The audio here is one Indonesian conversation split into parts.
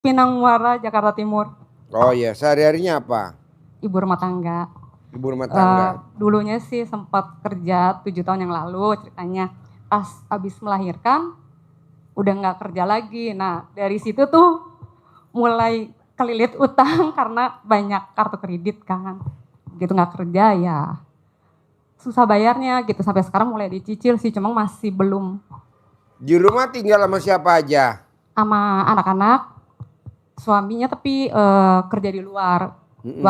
Pinang Muara, Jakarta Timur. Oh iya, sehari-harinya apa? Ibu rumah tangga. Ibu rumah tangga. Dulunya sih sempat kerja 7 tahun yang lalu ceritanya. Pas habis melahirkan, udah nggak kerja lagi. Nah dari situ tuh mulai kelilit utang karena banyak kartu kredit kan. Gitu nggak kerja ya susah bayarnya gitu. Sampai sekarang mulai dicicil sih, cuma masih belum. Di rumah tinggal sama siapa aja? Sama anak-anak, suaminya tapi kerja di luar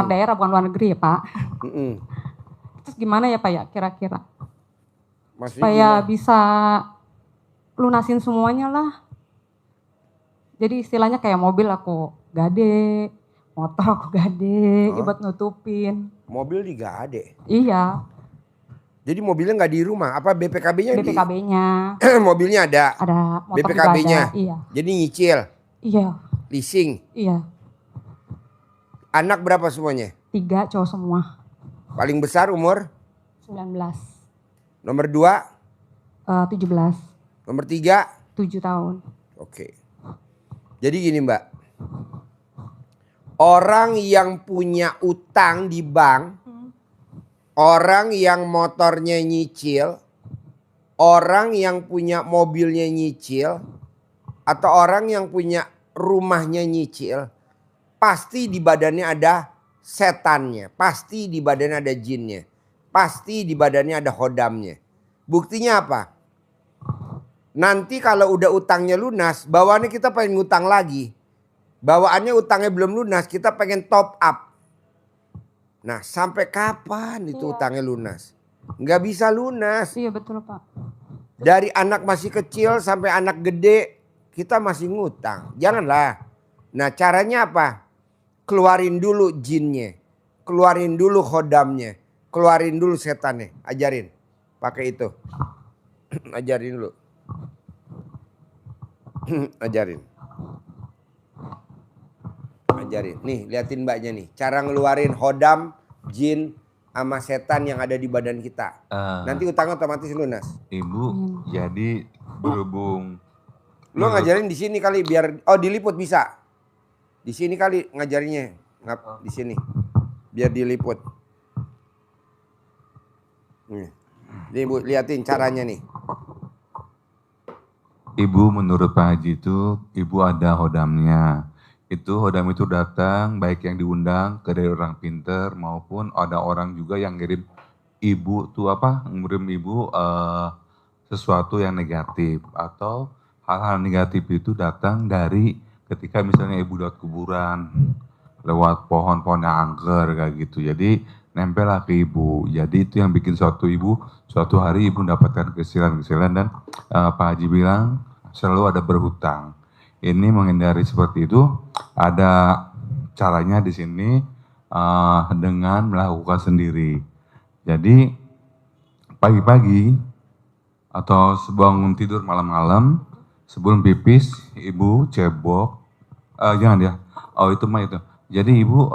daerah, bukan luar negeri ya Pak. Terus gimana ya Pak ya kira-kira? Maksudnya Supaya gimana? bisa lunasin semuanya lah. Jadi istilahnya kayak mobil aku gade, motor aku gade, buat nutupin. Mobil digade? Iya. Jadi mobilnya nggak di rumah? Apa BPKB-nya? BPKB-nya. Mobilnya ada? Ada, motor BPKB-nya? juga ada, iya. Jadi nyicil? Iya. Leasing? Iya. Anak berapa semuanya? 3 cowok semua. Paling besar umur? 19. Nomor 2? 17. Nomor 3? 7 tahun. Oke. Jadi gini Mbak. Orang yang punya utang di bank, orang yang motornya nyicil, orang yang punya mobilnya nyicil, atau orang yang punya rumahnya nyicil, pasti di badannya ada setannya, pasti di badannya ada jinnya, pasti di badannya ada hodamnya. Buktinya apa? Nanti kalau udah utangnya lunas, bawaannya kita pengen ngutang lagi. Bawaannya utangnya belum lunas, kita pengen top up. Nah sampai kapan itu utangnya lunas? Nggak bisa lunas. Iya betul Pak. Dari anak masih kecil sampai anak gede, kita masih ngutang. Janganlah. Nah caranya apa? Keluarin dulu jinnya. Keluarin dulu khodamnya. Keluarin dulu setannya. Ajarin. Pakai itu. Ajarin dulu. Ajarin. Ajarin. Nih liatin mbaknya nih. Cara ngeluarin khodam, jin, sama setan yang ada di badan kita. Nanti utang otomatis lunas. Ibu jadi berhubung. Lo ngajarin di sini kali biar diliput bisa. Di sini kali ngajarinnya. Di sini. Biar diliput. Nih Ibu liatin caranya nih. Ibu menurut Pak Haji itu ibu ada hodamnya. Itu hodam itu datang baik yang diundang ke dari orang pinter maupun ada orang juga yang ngirim ibu tuh ngirim ibu sesuatu yang negatif atau hal-hal negatif itu datang dari ketika misalnya ibu lewat kuburan, lewat pohon-pohon yang angker kayak gitu. Jadi nempel lah ke ibu. Jadi itu yang bikin suatu hari ibu mendapatkan kesilan-kesilan dan Pak Haji bilang selalu ada berhutang. Ini menghindari seperti itu ada caranya di sini dengan melakukan sendiri. Jadi pagi-pagi atau bangun tidur malam-malam sebelum pipis ibu cebok jangan ya. Oh itu mah itu. Jadi ibu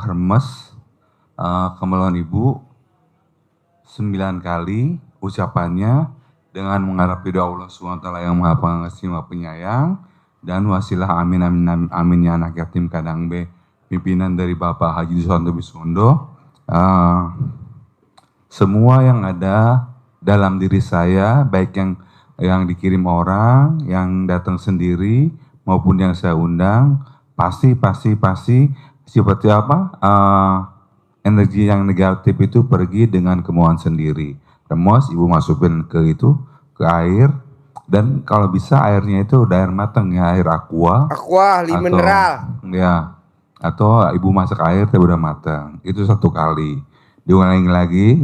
remes kemaluan ibu 9 kali ucapannya dengan mengharap ridho Allah SWT yang Maha Pengasih Maha Penyayang. Dan wasilah amin amin amin, amin ya anak yatim kadang B pimpinan dari Bapak Haji Suwanto Bisondo. Semua yang ada dalam diri saya baik yang dikirim orang, yang datang sendiri maupun yang saya undang pasti seperti energi yang negatif itu pergi dengan kemauan sendiri. Remos ibu masukin ke air. Dan kalau bisa airnya itu udah air matang ya, air aqua. Aqua, mineral. Ya, atau ibu masak air tapi udah matang. Itu 1 kali. Diulangi lagi,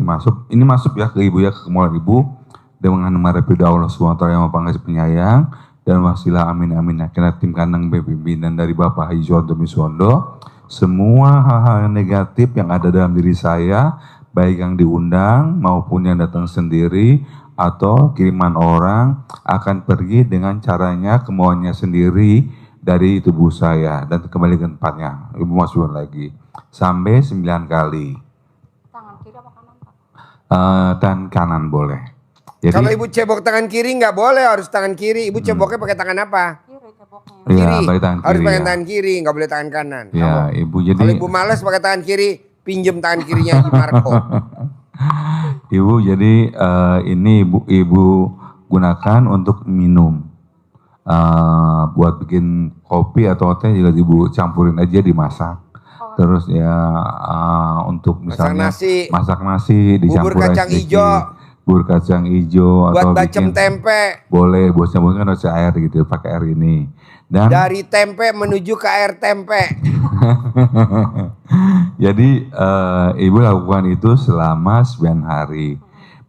ini masuk ya ke ibu ya, ke kemauan ibu. Dengan mengharapkan Allah SWT yang Maha Pengasih Penyayang. Dan wasilah amin amin akhirnya tim kandang pimpinan dari Bapak Haji Suwanto Bisondo. Semua hal-hal yang negatif yang ada dalam diri saya, baik yang diundang maupun yang datang sendiri, atau kiriman orang akan pergi dengan caranya kemauannya sendiri dari tubuh saya dan kembali ke tempatnya. Ibu masukkan lagi sampai 9 kali. Tangan kiri apa kanan Pak? Tangan kanan boleh. Jadi, kalau ibu cebok tangan kiri nggak boleh, harus tangan kiri. Ibu ceboknya pakai tangan apa? Gemboknya. Iya, Kiri. pakai tangan Harus kiri pakai ya. tangan kiri, nggak boleh tangan kanan. Ya, ibu jadi Kalau ibu malas pakai tangan kiri, pinjem tangan kirinya Haji Marco. ibu jadi ini ibu gunakan untuk minum. Buat bikin kopi atau teh juga ibu campurin aja dimasak. Terus ya untuk misalnya masak nasi Bubur dicampur kacang sedikit. hijau. Bubur kacang hijau Buat atau bacem bikin tempe. boleh buat campurin harus air gitu, pakai air ini. Dan Dari tempe menuju ke air tempe. jadi ibu lakukan itu selama 9 hari.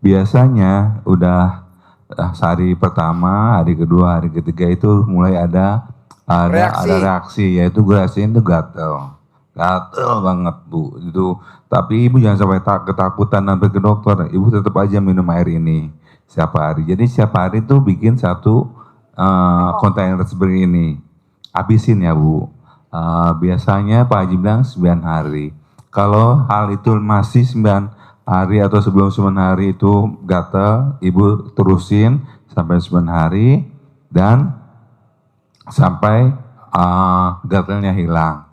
Biasanya udah hari pertama, hari kedua, hari ketiga itu mulai ada reaksi, yaitu reaksi itu gatel banget bu. Itu tapi ibu jangan sampai ketakutan sampai ke dokter. Ibu tetap aja minum air ini setiap hari. Jadi setiap hari tuh bikin satu kontainer seperti ini. Habisin ya bu. Biasanya Pak Haji bilang 9 hari. Kalau hal itu masih 9 hari atau sebelum 9 hari itu gatal, ibu terusin sampai 9 hari dan sampai gatalnya hilang.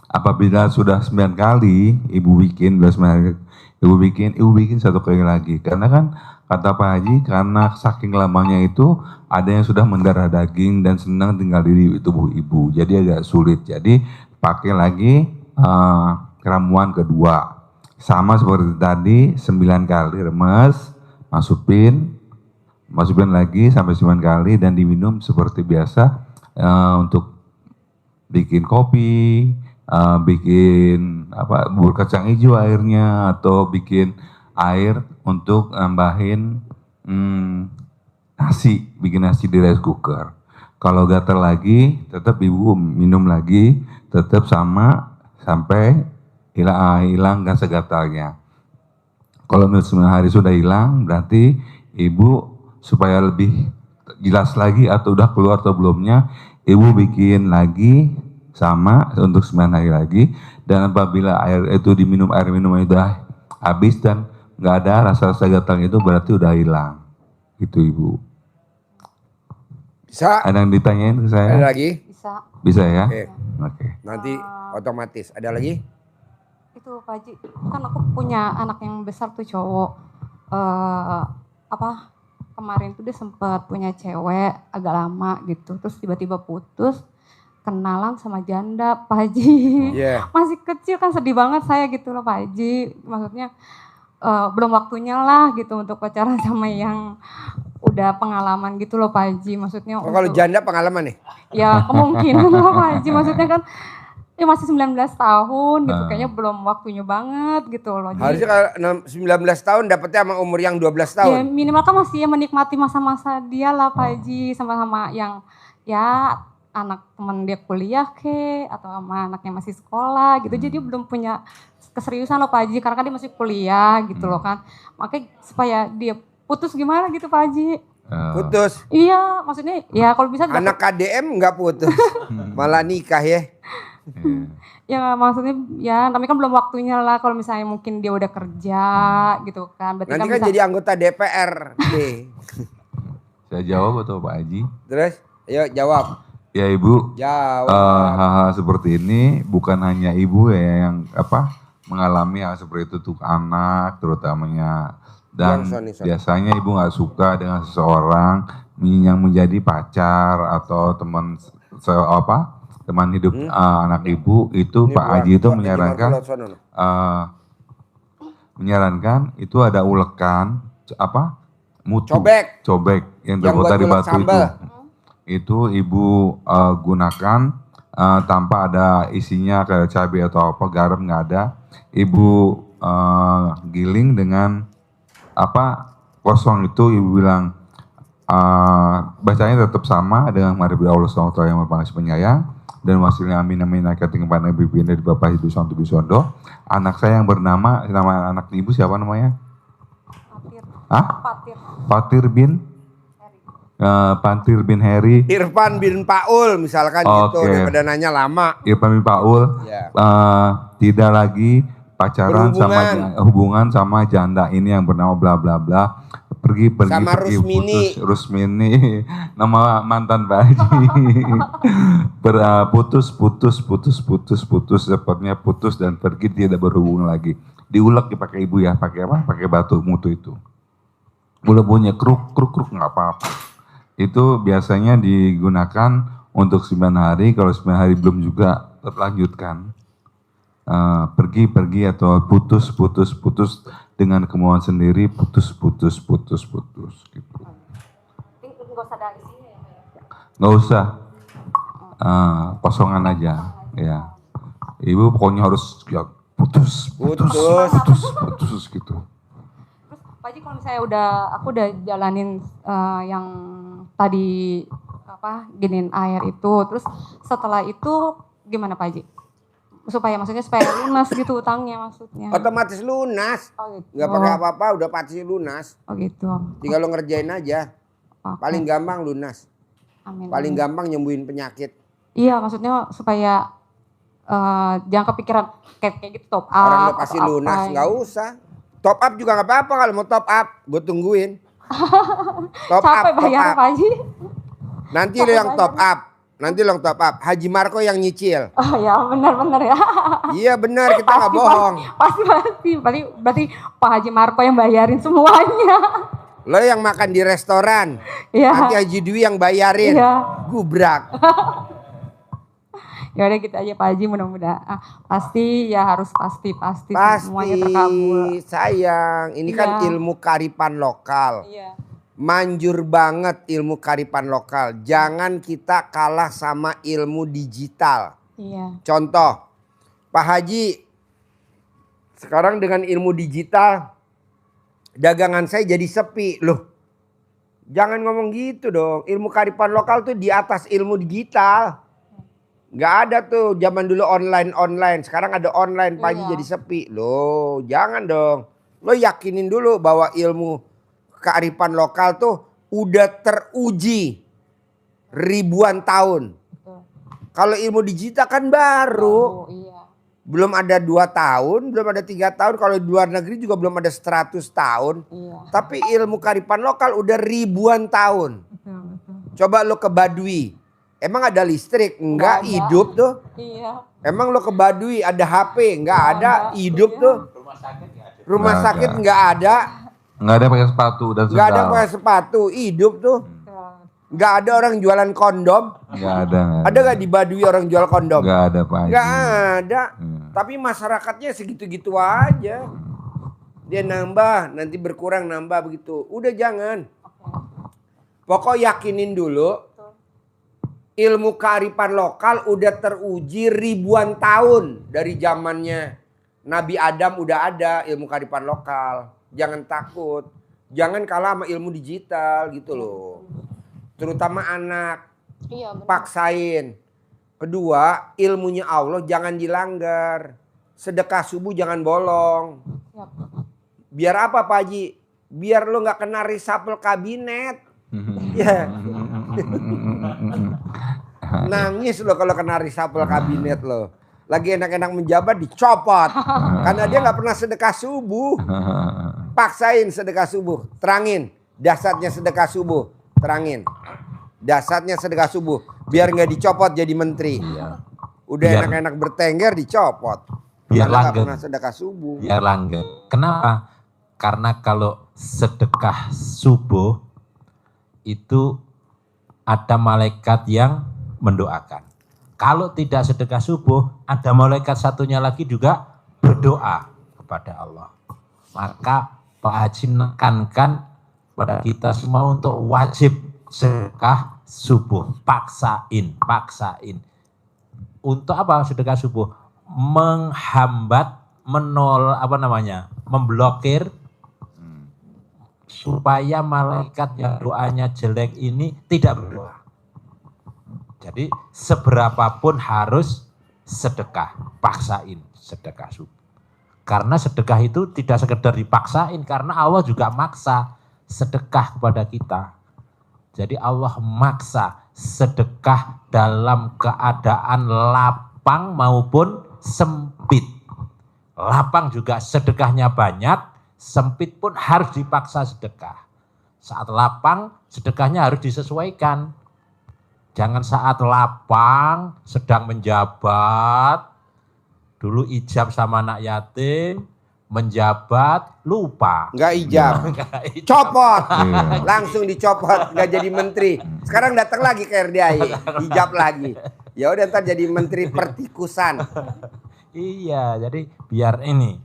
Apabila sudah 9 kali ibu bikin, ibu bikin 1 kali lagi. Karena kan kata Pak Haji, karena saking lamanya itu ada yang sudah mendarah daging dan senang tinggal di tubuh ibu. Jadi agak sulit. Jadi pakai lagi ramuan kedua. Sama seperti tadi, 9 kali remes, masukin lagi sampai 9 kali dan diminum seperti biasa untuk bikin kopi, bikin bubur kacang hijau airnya, atau bikin air untuk nambahin nasi, bikin nasi di rice cooker. Kalau gatal lagi, tetap ibu minum lagi, tetap sama sampai hilang gas gatalnya. Kalau 9 hari sudah hilang, berarti ibu supaya lebih jelas lagi atau udah keluar atau belumnya, ibu bikin lagi sama untuk 9 hari lagi. Dan apabila air itu diminum, air minumnya udah habis dan nggak ada rasa-rasa gatal itu, berarti udah hilang. Itu ibu. Bisa? Ada yang ditanyain ke saya? Ada lagi? Bisa ya? Oke. Nanti otomatis. Ada lagi? Itu Pak Haji, kan aku punya anak yang besar tuh cowok. Kemarin tuh dia sempat punya cewek agak lama gitu, terus tiba-tiba putus, kenalan sama janda Pak Haji. Masih kecil kan, sedih banget saya gitu loh Pak Haji. Maksudnya belum waktunya lah gitu untuk pacaran sama yang udah pengalaman gitu loh Pak Haji. Maksudnya kalau janda pengalaman nih? Ya kemungkinan loh Pak Haji, maksudnya kan ya masih 19 tahun gitu, kayaknya belum waktunya banget gitu loh. Jadi, harusnya kalau 19 tahun dapetnya sama umur yang 12 tahun. Ya minimal kan masih menikmati masa-masa dia lah Pak Haji, sama-sama yang ya anak teman dia kuliah atau sama anaknya masih sekolah gitu. Jadi belum punya keseriusan loh Pak Haji, karena kan dia masih kuliah gitu loh kan. Makanya supaya dia putus gimana gitu Pak Haji. Putus? Iya, maksudnya ya kalau bisa. Anak KDM nggak putus, malah nikah ya. Ya maksudnya ya, tapi kan belum waktunya lah, kalau misalnya mungkin dia udah kerja gitu kan. Berarti nanti kan jadi anggota DPR. Saya jawab atau Pak Haji? Terus, ayo jawab. Ya ibu, jawab. Hal-hal seperti ini bukan hanya ibu ya yang mengalami hal seperti itu, tuh anak terutamanya. Dan biasanya ibu nggak suka dengan seseorang yang menjadi pacar atau teman teman hidup anak ibu itu. Ini Pak Haji itu menyarankan itu ada ulekan mutu cobek yang terbuat dari batu itu ibu gunakan tanpa ada isinya kayak cabai atau garam, nggak ada. Ibu giling dengan kosong itu, ibu bilang bacanya tetap sama dengan mari Allah SWT yang berpangkas penyayang dan wasilnya amin amin akating kepada Nabi dari Bapak Hidu Santo Bisondo. Anak saya yang nama anak ibu siapa namanya? Patir bin Heri. Irfan bin Paul misalkan gitu, daripada nanya lama. Irfan bin Paul tidak lagi pacaran hubungan sama janda ini yang bernama bla bla bla. pergi Sama Rusmini. putus. Rusmini nama mantan Pak Haji. Putus cepatnya putus dan pergi tidak berhubung lagi. Diulek dipakai ibu ya, pakai apa? Pakai batu mutu itu. Mulai bunyi kruk nggak apa-apa. Itu biasanya digunakan untuk 9 hari, kalau 9 hari belum juga tetap lanjutkan. Pergi atau putus dengan kemauan sendiri, putus gitu. Nggak usah, kosongan aja ya. Ibu pokoknya harus ya, putus gitu. Terus Pak Haji, kalau misalnya aku udah jalanin yang tadi giniin air itu, terus setelah itu gimana Pak Haji? Supaya lunas gitu utangnya maksudnya. Otomatis lunas. Oh gitu. Nggak pakai apa-apa udah pasti lunas. Oh gitu. Tinggal lo ngerjain aja. Oke. Paling gampang lunas. Amin. Paling gampang nyembuhin penyakit. Iya, maksudnya supaya jangan kepikiran kayak gitu top up. Orang udah pasti lunas, nggak usah. Top up juga nggak apa-apa kalau mau top up. Gue tungguin. Capek bayar Pak Haji. Nanti lo yang top up. Nanti lo yang top up. Haji Marco yang nyicil. Oh ya, benar ya. Iya benar, kita nggak bohong. Pasti. Berarti Pak Haji Marco yang bayarin semuanya. Lo yang makan di restoran. Iya. Nanti Haji Dwi yang bayarin. Iya. Gubrak. Ya udah gitu aja Pak Haji, mudah-mudahan pasti Pasti semuanya terkabul. Sayang, ini kan Iya. ilmu kearifan lokal. Iya. Manjur banget ilmu kearifan lokal. Jangan kita kalah sama ilmu digital. Iya. Contoh, Pak Haji, sekarang dengan ilmu digital, dagangan saya jadi sepi. Loh, jangan ngomong gitu dong. Ilmu kearifan lokal tuh di atas ilmu digital. Nggak ada tuh zaman dulu online. Sekarang ada online, Pak Haji Iya. jadi sepi. Loh, jangan dong. Lo yakinin dulu bahwa ilmu kearifan lokal tuh udah teruji ribuan tahun. Betul. Kalau ilmu digital kan baru. Iya. Belum ada 2 tahun, belum ada 3 tahun. Kalau di luar negeri juga belum ada 100 tahun. Iya. Tapi ilmu kearifan lokal udah ribuan tahun. Betul. Coba lo ke Baduy. Emang ada listrik? Enggak, Nggak ada. hidup tuh. Iya. Emang lo ke Baduy ada HP? Enggak Nggak ada, ada. hidup Iya. tuh. Rumah Nggak sakit ada. enggak ada. Nggak ada pakai sepatu dan Enggak ada sendal. pakai sepatu, hidup tuh. Enggak ada orang jualan kondom. Nggak ada. Ada gak di Baduy orang jual kondom? Nggak ada Pak Haji. Enggak ada. Hmm. Tapi masyarakatnya segitu-gitu aja. Dia nambah, nanti berkurang nambah begitu. Udah jangan. Pokok yakinin dulu. Ilmu kearifan lokal udah teruji ribuan tahun. Dari zamannya Nabi Adam udah ada ilmu kearifan lokal. Jangan takut. Jangan kalah sama ilmu digital gitu loh. Terutama anak. Iya, benar. Paksain. Kedua, ilmunya Allah jangan dilanggar. Sedekah subuh jangan bolong. Siap. Biar apa Pak Haji? Biar lo gak kena reshuffle kabinet. Ya. Nangis lo kalau kena reshuffle kabinet lo. Lagi enak-enak menjabat dicopot. Karena dia gak pernah sedekah subuh. Paksain sedekah subuh. Terangin. Dasarnya sedekah subuh. Terangin. Dasarnya sedekah subuh. Biar gak dicopot jadi menteri. Iya. Udah Biar- enak-enak bertengger dicopot. Biar Karena gak langgeng. pernah sedekah subuh. Biar langgeng. Kenapa? Karena kalau sedekah subuh itu ada malaikat yang mendoakan. Kalau tidak sedekah subuh, ada malaikat satunya lagi juga berdoa kepada Allah. Maka Pak Haji menekankan pada kita semua untuk wajib sedekah subuh. Paksain. Untuk apa sedekah subuh? Menghambat, memblokir supaya malaikat yang doanya jelek ini tidak berdoa. Jadi seberapapun harus sedekah, paksain sedekah subuh. Karena sedekah itu tidak sekedar dipaksain, karena Allah juga maksa sedekah kepada kita. Jadi Allah maksa sedekah dalam keadaan lapang maupun sempit. Lapang juga sedekahnya banyak, sempit pun harus dipaksa sedekah. Saat lapang, sedekahnya harus disesuaikan. Jangan saat lapang, sedang menjabat, dulu ijab sama anak yatim, menjabat, lupa. Nggak ijab. Nggak ijab. Copot. Iya. Langsung dicopot, nggak jadi menteri. Sekarang datang lagi ke RDAI, hijab lagi. Ya udah ntar jadi menteri pertikusan. Iya, jadi biar ini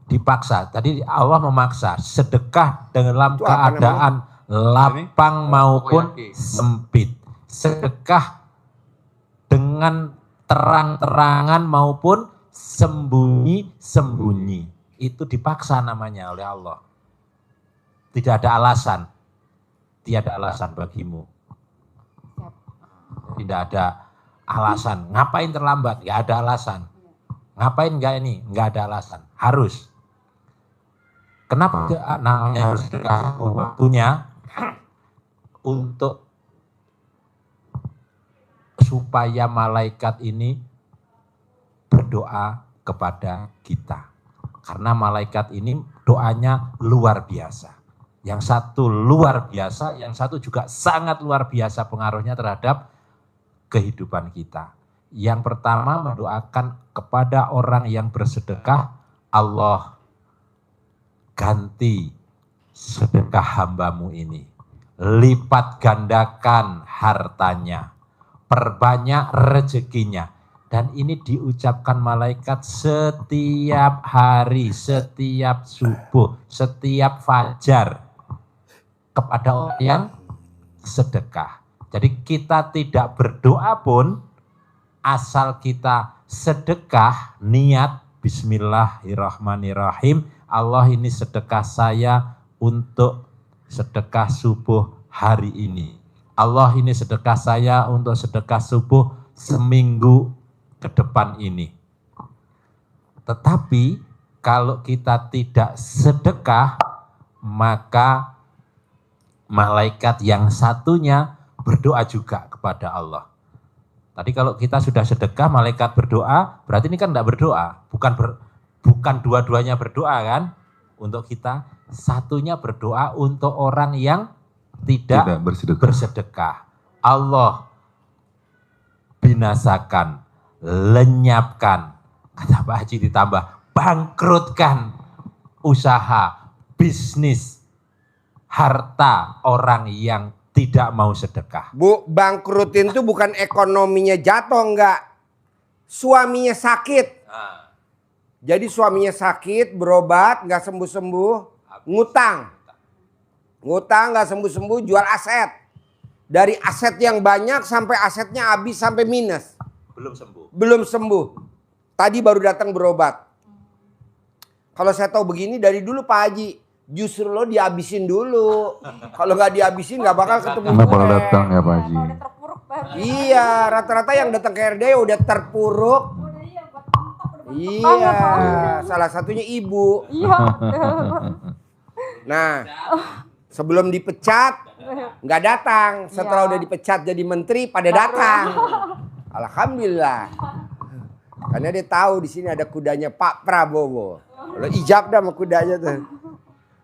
dipaksa. Tadi Allah memaksa sedekah dalam Itu apa keadaan lapang maupun Kokoyaki. sempit. Sedekah dengan terang-terangan maupun sembunyi-sembunyi. Itu dipaksa namanya oleh Allah. Tidak ada alasan. Tiada alasan bagimu. Tidak ada alasan. Ngapain terlambat? Nggak ada alasan. Ngapain nggak ini? Nggak ada alasan. Harus. Kenapa namanya harus sedekah? Waktunya untuk supaya malaikat ini berdoa kepada kita. Karena malaikat ini doanya luar biasa. Yang satu luar biasa, yang satu juga sangat luar biasa pengaruhnya terhadap kehidupan kita. Yang pertama mendoakan kepada orang yang bersedekah, Allah ganti sedekah hambamu ini. Lipat gandakan hartanya, perbanyak rezekinya. Dan ini diucapkan malaikat setiap hari, setiap subuh, setiap fajar kepada orang yang sedekah. Jadi kita tidak berdoa pun, asal kita sedekah, niat bismillahirrahmanirrahim. Allah ini sedekah saya untuk sedekah subuh hari ini. Allah ini sedekah saya untuk sedekah subuh seminggu ke depan ini. Tetapi kalau kita tidak sedekah, maka malaikat yang satunya berdoa juga kepada Allah. Tadi kalau kita sudah sedekah, malaikat berdoa, berarti ini kan tidak berdoa. Bukan dua-duanya berdoa kan untuk kita. Satunya berdoa untuk orang yang tidak bersedekah. Allah binasakan, lenyapkan, kata Pak Haji ditambah, bangkrutkan usaha, bisnis, harta orang yang tidak mau sedekah. Bu, bangkrutin itu bukan ekonominya jatuh, enggak. Suaminya sakit. Jadi suaminya sakit, berobat, nggak sembuh-sembuh, ngutang. Ngutang nggak sembuh-sembuh, jual aset. Dari aset yang banyak sampai asetnya habis sampai minus. Belum sembuh. Belum sembuh. Tadi baru datang berobat. Kalau saya tahu begini dari dulu Pak Haji, justru lo dihabisin dulu. Kalau nggak dihabisin nggak bakal ketemu Nggak bakal gue. datang ya Pak Haji. Udah terpuruk baru. Iya, rata-rata yang datang ke RD udah terpuruk. Iya, salah satunya ibu. Iya, betul. Nah, sebelum dipecat nggak datang. Setelah Iya. udah dipecat jadi menteri pada datang. Alhamdulillah. Karena dia tahu di sini ada kudanya Pak Prabowo. Kalau ijab dah sama kudanya tuh.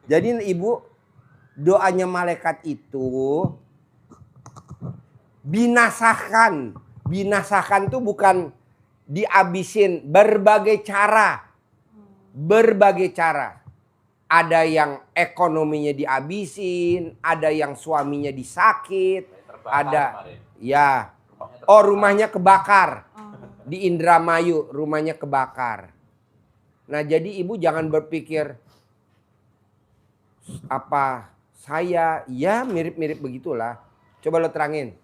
Jadi ibu, doanya malaikat itu binasakan. Binasakan tuh bukan dihabisin, berbagai cara. Berbagai cara. Ada yang ekonominya dihabisin, ada yang suaminya disakit, ada ya. Oh, rumahnya kebakar. Di Indramayu rumahnya kebakar. Nah, jadi ibu jangan berpikir apa saya ya mirip-mirip begitulah. Coba lo terangin.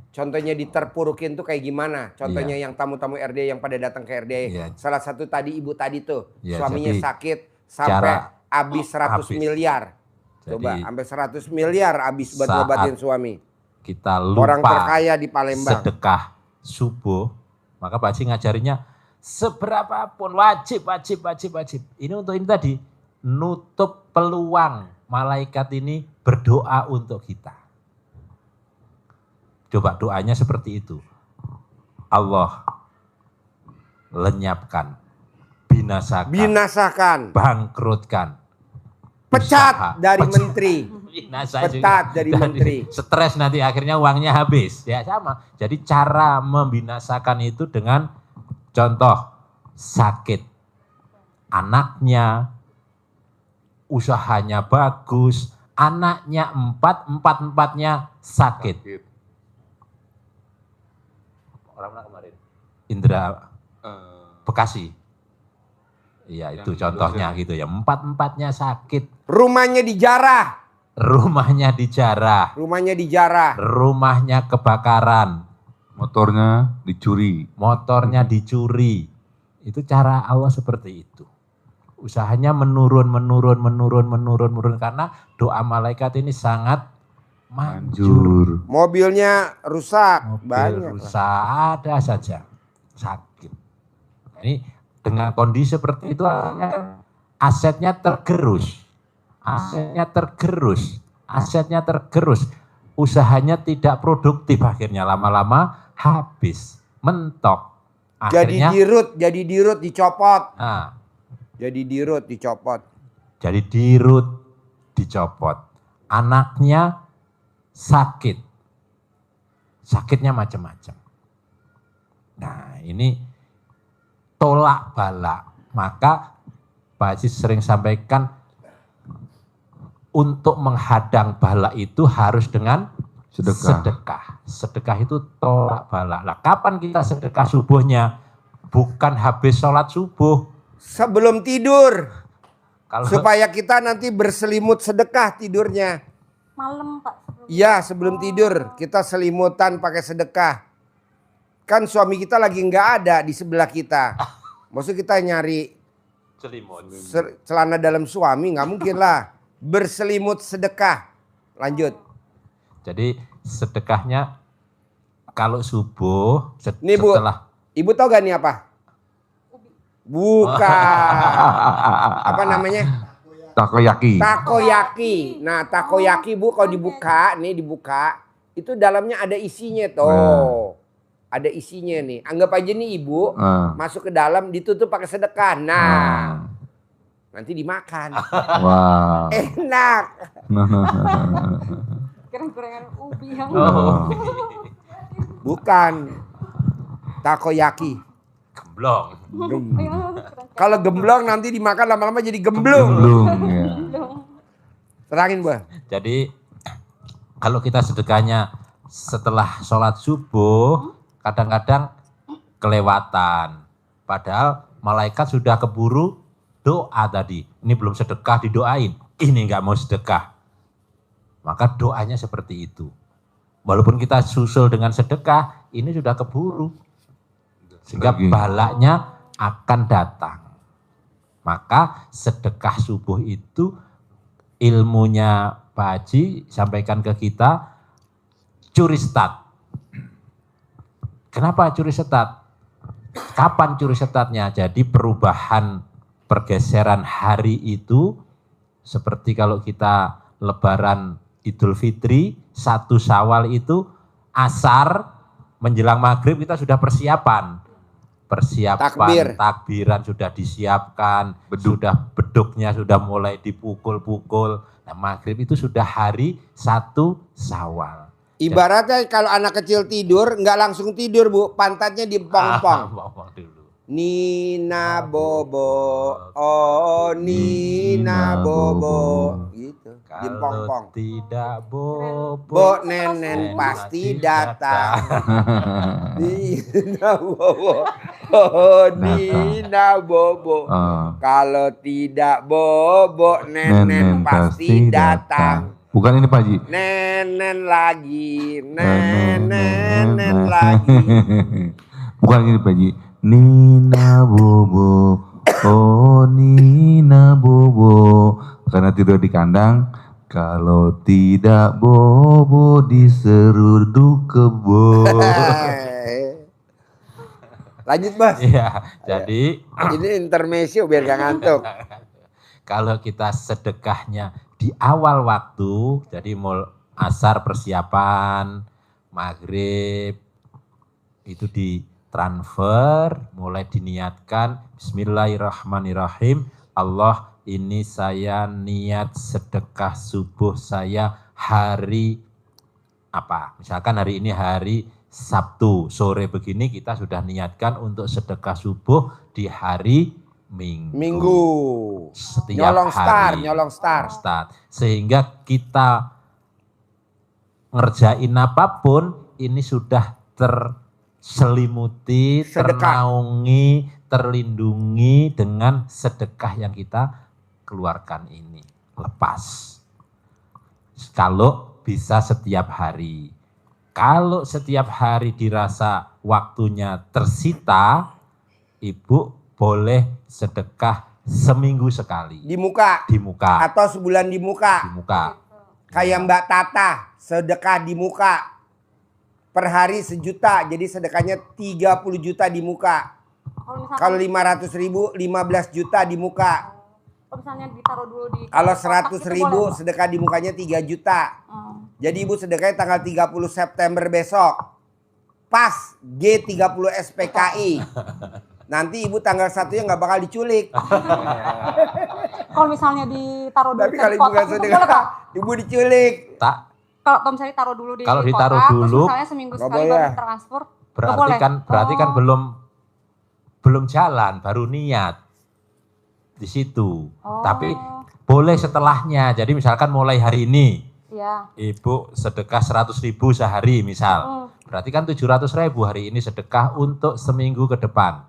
Contohnya diterpurukin tuh kayak gimana? Contohnya yang tamu-tamu RD yang pada datang ke RD. Iya. Salah satu tadi ibu tadi tuh Iya, suaminya jadi sakit sampai habis 100 habis. miliar. Coba Jadi, sampai 100 miliar habis buat saat ngobatin suami. kita lupa Orang terkaya di Palembang. sedekah subuh, maka Pak Haji ngajarinya seberapapun wajib. Ini untuk ini tadi, nutup peluang malaikat ini berdoa untuk kita. Coba doanya seperti itu. Allah lenyapkan, binasakan, Binasakan. bangkrutkan Pecat dari Pecat. menteri. Binasa juga. Pecat dari menteri. Stres nanti akhirnya uangnya habis. Ya sama. Jadi cara membinasakan itu dengan contoh sakit. Anaknya, usahanya bagus, anaknya empat-empatnya sakit. Orang mana kemarin? Indra Bekasi. Iya itu contohnya gitu ya. Empat-empatnya sakit. Rumahnya dijarah. Rumahnya dijarah. Rumahnya dijarah. Rumahnya kebakaran. Motornya dicuri. Motornya dicuri. Itu cara Allah seperti itu. Usahanya menurun karena doa malaikat ini sangat manjur. Mobilnya rusak. Mobil Banyak. rusak ada saja sakit. Ini dengan kondisi seperti itu asetnya tergerus. Asetnya tergerus. Usahanya tidak produktif akhirnya lama-lama habis, mentok. Akhirnya Jadi dirut dicopot. nah, Jadi dirut dicopot. Anaknya sakit. Sakitnya macam-macam. Nah, ini tolak balak. Maka Pak Haji sering sampaikan untuk menghadang balak itu harus dengan sedekah. Sedekah itu tolak balak. Lah kapan kita sedekah subuhnya? Bukan habis sholat subuh. Sebelum tidur. Kalau Supaya kita nanti berselimut sedekah tidurnya. Malam Pak. Iya, sebelum tidur kita selimutan pakai sedekah. Kan suami kita lagi nggak ada di sebelah kita. Maksud kita nyari selimut. celana dalam suami, nggak mungkin lah. Berselimut sedekah. Lanjut. Jadi sedekahnya kalau subuh Nih, Bu. setelah Ibu tahu gak nih apa? Bukan. Apa namanya? Takoyaki. Takoyaki. Nah, takoyaki Bu kalau dibuka, itu dalamnya ada isinya tuh. Nah. Ada isinya nih. Anggap aja nih Ibu Ah. masuk ke dalam ditutup pakai sedekah. Nah, nanti dimakan. Wow. Enak. Kurang-kurangan ubi yang Bukan. Takoyaki. gemblong. Kalau gemblong nanti dimakan lama-lama jadi gemblung. Belum ya. Terangin Bu. Jadi kalau kita sedekahnya setelah sholat subuh kadang-kadang kelewatan. Padahal malaikat sudah keburu doa tadi. Ini belum sedekah didoain. Ini nggak mau sedekah. Maka doanya seperti itu. Walaupun kita susul dengan sedekah, ini sudah keburu. Sehingga Lagi. balaknya akan datang. Maka sedekah subuh itu ilmunya Pak Haji sampaikan ke kita curi stat. Kenapa curi stat? Kapan curi statnya? Jadi perubahan pergeseran hari itu seperti kalau kita lebaran Idul Fitri, 1 Syawal itu asar menjelang maghrib kita sudah persiapan. Takbir. Takbiran sudah disiapkan, beduknya sudah mulai dipukul-pukul. Nah, maghrib itu sudah hari 1 Syawal. Ibaratnya kalau anak kecil tidur, nggak langsung tidur Bu, pantatnya dipong-pong. Pong-pong dulu. Nina Bobo, oh Nina Bobo, gitu. Dipong-pong. Kalau tidak bobo, Bo nenen pasti datang. Nina Bobo, oh Nina Bobo. Kalau tidak bobo, nenen pasti datang. Bukan ini Pak Haji. Nenen lagi, nenen lagi. Bukan ini Pak Haji. Nina Bobo, oh Nina Bobo. Karena tidur di kandang, kalau tidak bobo diseruduk kebo. Lanjut Mas. Iya, jadi Ini intermezzo biar gak ngantuk. kalau kita sedekahnya di awal waktu, jadi asar persiapan, maghrib, itu ditransfer, mulai diniatkan, Bismillahirrahmanirrahim, Allah ini saya niat sedekah subuh saya hari apa? Misalkan hari ini hari Sabtu, sore begini kita sudah niatkan untuk sedekah subuh di hari Minggu. Setiap hari. Nyolong star. Sehingga kita ngerjain apapun ini sudah terselimuti, Sedekah. ternaungi, terlindungi dengan sedekah yang kita keluarkan ini. Lepas. Kalau bisa setiap hari. Kalau setiap hari dirasa waktunya tersita, Ibu boleh sedekah seminggu sekali. Di muka. Di muka. Atau sebulan di muka. Di muka. Kayak Mbak Tata, sedekah di muka. Per hari 1 juta, jadi sedekahnya 30 juta di muka. Kalau 500 ribu, 15 juta di muka. Kalau misalnya ditaruh dulu di Kalau kotak 100 itu ribu, boleh, Pak? sedekah di mukanya 3 juta. Jadi ibu sedekahnya tanggal 30 September besok. Pas G30 SPKI. Nanti ibu tanggal 1-nya nggak bakal diculik. Kalau misalnya ditaruh dulu Tapi di kalau ibu nggak kotak itu boleh, Pak? sedekah, ibu diculik. Tak, Kalau misalnya taruh dulu di Kalau ditaruh kotak, dulu, terus misalnya seminggu nggak sekali boleh. baru transfer, nggak berarti boleh. kan belum jalan, baru niat di situ. Oh. Tapi boleh setelahnya. Jadi misalkan mulai hari ini Iya. Ibu sedekah 100.000 sehari misal. Berarti kan 700.000 hari ini sedekah untuk seminggu ke depan.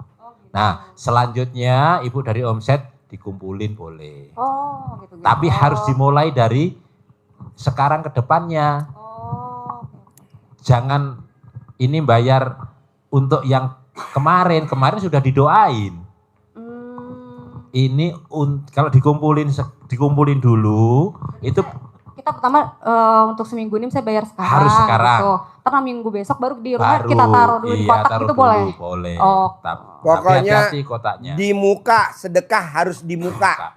Nah, selanjutnya Ibu dari omset dikumpulin boleh. Oh, gitu. Tapi harus dimulai dari sekarang ke depannya. Oh. Jangan ini bayar untuk yang kemarin sudah didoain. Ini kalau dikumpulin dulu itu Kita pertama untuk seminggu ini saya bayar sekarang. Harus sekarang. Gitu. Karena minggu besok baru di rumah kita taruh dulu di kotak taruh itu dulu, boleh. boleh. Oh. Tapi Pokoknya hati-hati kotaknya. di muka, sedekah harus di muka.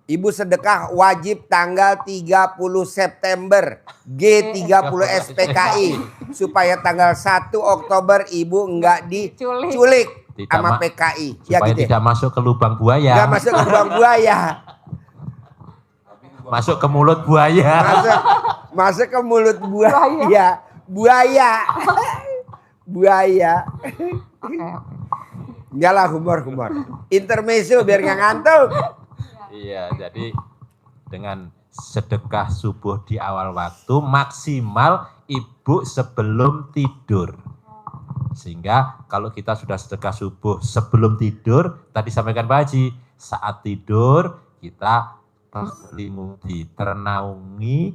Ibu sedekah wajib tanggal 30 September G30 SPKI. Supaya tanggal 1 Oktober ibu enggak diculik Tidak sama PKI. Ya supaya gitu. tidak masuk ke lubang buaya. Enggak masuk ke lubang buaya. Masuk ke mulut buaya. Masuk ke mulut buaya. Buaya. Buaya. Oke. Enggak lah, humor. Intermezzo biar nggak ngantuk. Iya, jadi dengan sedekah subuh di awal waktu maksimal Ibu sebelum tidur. Sehingga kalau kita sudah sedekah subuh sebelum tidur, tadi sampaikan Pak Haji, saat tidur kita terselimuti, ternaungi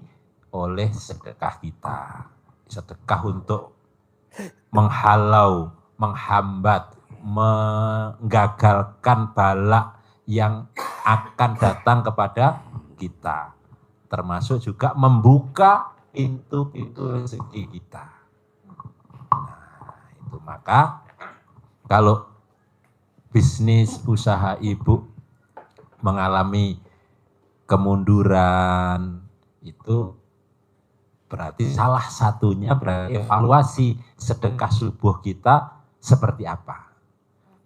oleh sedekah kita. Sedekah untuk menghalau, menghambat, menggagalkan bala yang akan datang kepada kita. Termasuk juga membuka pintu-pintu rezeki kita. Nah, itu maka kalau bisnis usaha Ibu mengalami kemunduran itu berarti salah satunya berarti evaluasi sedekah subuh kita seperti apa.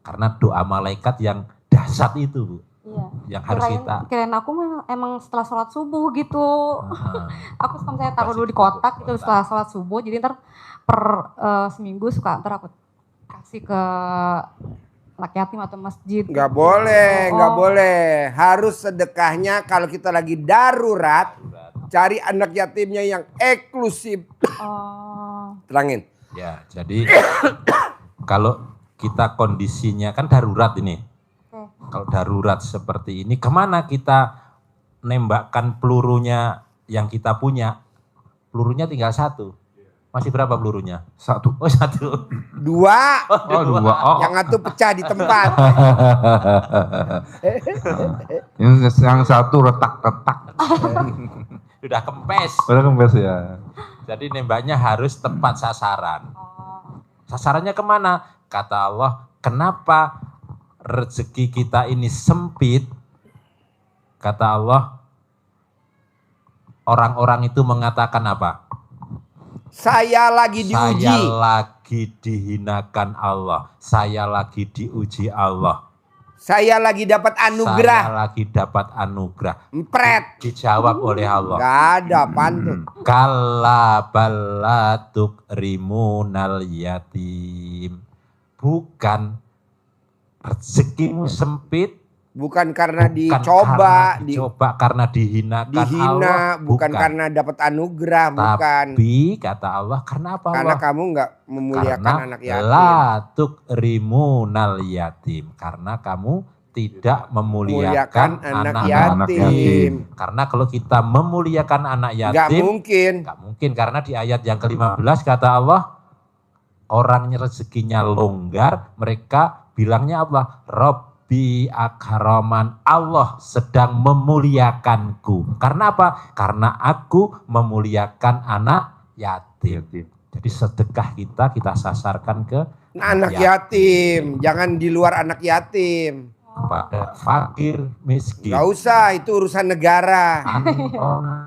Karena doa malaikat yang dahsyat itu, Bu. Iya. Yang harus kita. Kirain aku emang setelah sholat subuh gitu. Aku suka saya taruh Pasti dulu di kotak di itu kotak. setelah sholat subuh. Jadi ntar per seminggu suka ntar aku kasih ke anak yatim atau masjid. Nggak boleh, Oh. nggak boleh. Harus sedekahnya kalau kita lagi darurat, cari anak yatimnya yang eksklusif. Oh. Terangin. Ya, jadi kalau kita kondisinya kan darurat ini. Oke. Kalau darurat seperti ini, kemana kita nembakkan pelurunya yang kita punya? Pelurunya tinggal 1. Masih berapa pelurunya? 1. Oh 1. 2, Oh 2. Oh. yang satu pecah di tempat. Yang 1 retak-retak. Sudah kempes. Udah kempes ya. Jadi nembaknya harus tepat sasaran. Sasarannya kemana? Kata Allah, kenapa rezeki kita ini sempit? Kata Allah, orang-orang itu mengatakan apa? Saya lagi Saya diuji. lagi dihinakan Allah. Saya lagi diuji Allah. Saya lagi dapat anugerah. Saya lagi dapat anugerah. Empret. Dijawab oleh Allah. Gak ada pantun. Kalla balatuk rimunal yatim. Bukan rezekimu sempit. Bukan karena Bukan karena dihinakan dihina, Allah. bukan karena dapat anugerah, bukan. Tapi kata Allah, karena apa Karena Allah? kamu nggak memuliakan Karena anak yatim. latuk rimunal yatim. Karena kamu tidak memuliakan anak anak yatim. Karena kalau kita memuliakan anak Nggak yatim, mungkin. nggak mungkin. Karena di ayat yang ke-15 kata Allah, orangnya rezekinya longgar, mereka bilangnya apa? Robbi akraman, Allah sedang memuliakanku. Karena apa? Karena aku memuliakan anak yatim. Jadi sedekah kita sasarkan ke Anak yatim. Jangan di luar anak yatim. kepada fakir miskin. Gak usah, itu urusan negara.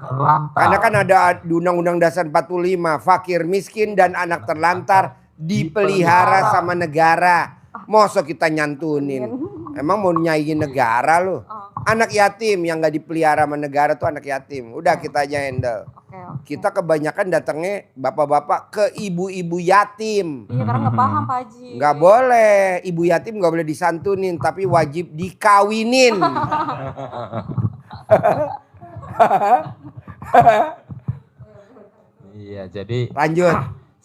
Lantar. Karena kan ada di Undang-Undang Dasar 45, fakir miskin dan anak terlantar dipelihara sama negara. Masa kita nyantunin? Emang mau nyaingin negara lu? Anak yatim yang gak dipelihara sama negara tuh anak yatim. Udah kita aja handle. Kita kebanyakan datangnya bapak-bapak ke ibu-ibu yatim. Iya, karena nggak paham Pak Haji. Nggak boleh, ibu yatim nggak boleh disantunin, tapi wajib dikawinin. Iya, jadi Lanjut,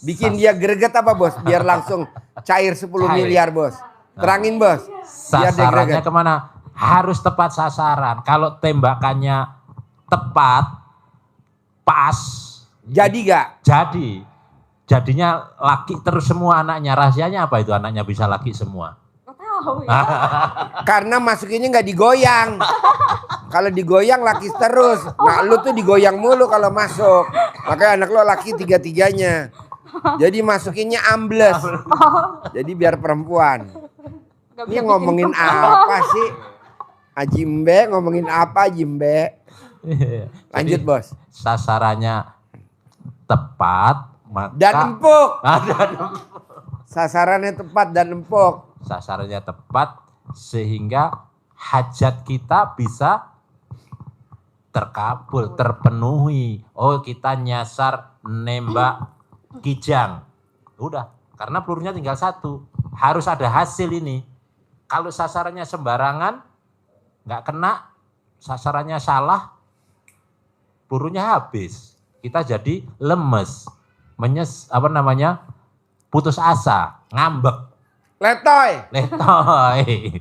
bikin dia greget apa bos? Biar langsung cair 10 miliar bos. Terangin bos. Biar dia sasarannya greget. kemana? Harus tepat sasaran. Kalau tembakannya tepat, pas, Jadi gak? jadi. Jadinya laki terus semua anaknya. Rahasianya apa itu anaknya bisa laki semua? Nggak tahu ya. Karena masukinnya nggak digoyang. Kalau digoyang laki terus. Nah lu tuh digoyang mulu kalau masuk. Makanya anak lo laki tiga-tiganya. Jadi masukinnya ambles. Jadi biar perempuan. Nggak Ini bisa ngomongin bikin apa sih? Ajimbe ngomongin apa Jimbe? Lanjut Jadi, bos. sasarannya tepat, maka Dan empuk. ada Sasarannya tepat dan empuk. sasarannya tepat sehingga hajat kita bisa terkabul, terpenuhi. Oh, kita nyasar nembak kijang. Udah, karena pelurunya tinggal satu. Harus ada hasil ini. Kalau sasarannya sembarangan, nggak kena, sasarannya salah, pelurunya habis. Kita jadi lemes, putus asa, ngambek, Letoy. letoy.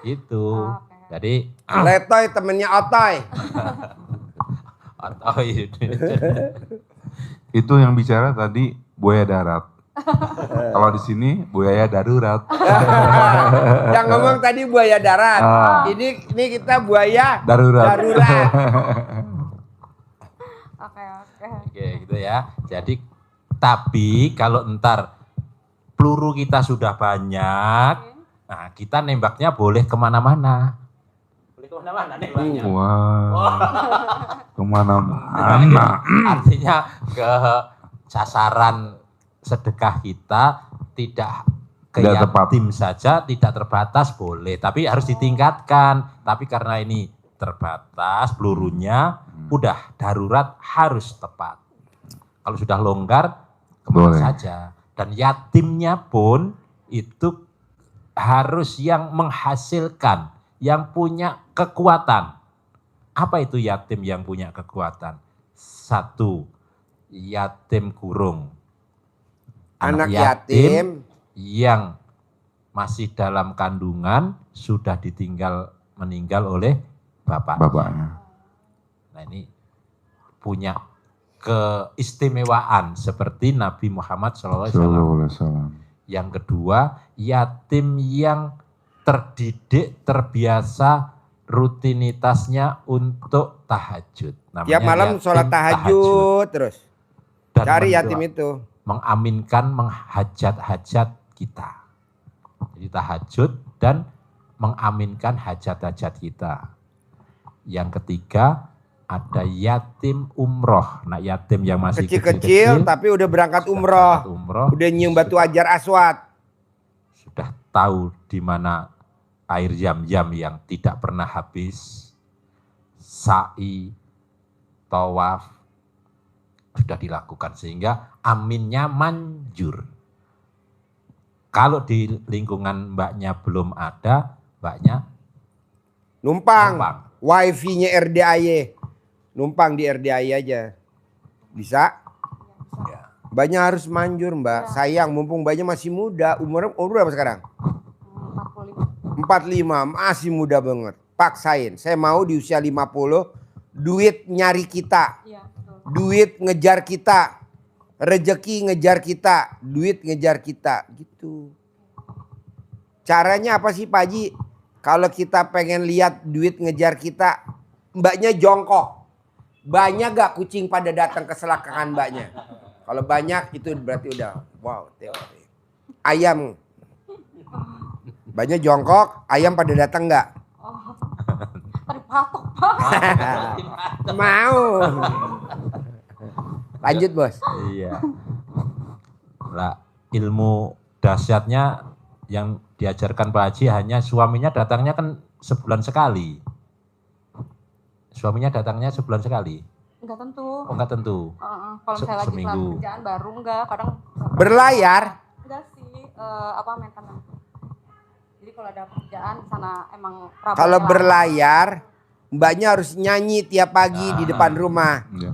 Itu. Oke. Jadi Letoy temennya Otoy. otoy. Itu yang bicara tadi buaya darat. Kalau di sini buaya darurat. Yang ngomong tadi buaya darat. Ah. Ini kita buaya Darurat. darurat. Oke. Oke, gitu ya. Jadi tapi kalau ntar peluru kita sudah banyak, nah kita nembaknya boleh kemana-mana. Boleh kemana-mana nembaknya. Wah, kemana-mana. Artinya ke sasaran sedekah kita tidak ke Tidak yatim saja, tidak terbatas boleh, tapi harus ditingkatkan. Tapi karena ini terbatas pelurunya, udah darurat harus tepat. Kalau sudah longgar, kemana Boleh. saja. Dan yatimnya pun itu harus yang menghasilkan, yang punya kekuatan. Apa itu yatim yang punya kekuatan? Satu, yatim kurung. Anak yatim yang masih dalam kandungan sudah meninggal oleh Bapaknya. Nah ini punya keistimewaan seperti Nabi Muhammad SAW. Sallallahu alaihi wasallam. Yang kedua, yatim yang terdidik, terbiasa rutinitasnya untuk tahajud. Namanya tiap malam yatim sholat tahajud terus. Dan Cari yatim itu. mengaminkan menghajat-hajat kita. Jadi tahajud dan mengaminkan hajat-hajat kita. Yang ketiga, ada yatim umroh. Nah yatim yang masih Kecil-kecil tapi udah berangkat umroh. umroh, Udah nyium batu ajar aswad. sudah tahu di mana air Zam-Zam yang tidak pernah habis, sa'i, tawaf, sudah dilakukan sehingga aminnya manjur. Kalau di lingkungan mbaknya belum ada, mbaknya Numpang. numpang. Wifi-nya RDAY. Numpang di RDAY aja. Bisa? Ya. Mbaknya harus manjur, Mbak. Sayang, mumpung mbaknya masih muda. Umur berapa sekarang? 45. 45, masih muda banget. Paksain. Saya mau di usia 50, duit nyari kita. Iya, betul. Duit ngejar kita. Rezeki ngejar kita. Duit ngejar kita. Gitu. Caranya apa sih Pak Haji? Kalau kita pengen lihat duit ngejar kita, mbaknya jongkok. Banyak gak kucing pada datang ke selangkangan mbaknya? Kalau banyak itu berarti udah wow teori. Ayam. Mbaknya jongkok, ayam pada datang nggak? Oh, terpatok Pak. Mau. Lanjut bos. Iya. Lah, ilmu dahsyatnya yang diajarkan Pak Haji hanya suaminya datangnya kan sebulan sekali. Suaminya datangnya sebulan sekali. Enggak tentu. Oh, enggak tentu. Kalau saya lagi Seminggu. kelar kerjaan baru enggak, kadang Berlayar. enggak sih, maintenance. Jadi kalau ada kerjaan di sana emang rapat Kalau lah. berlayar, mbaknya harus nyanyi tiap pagi di depan rumah. Ya.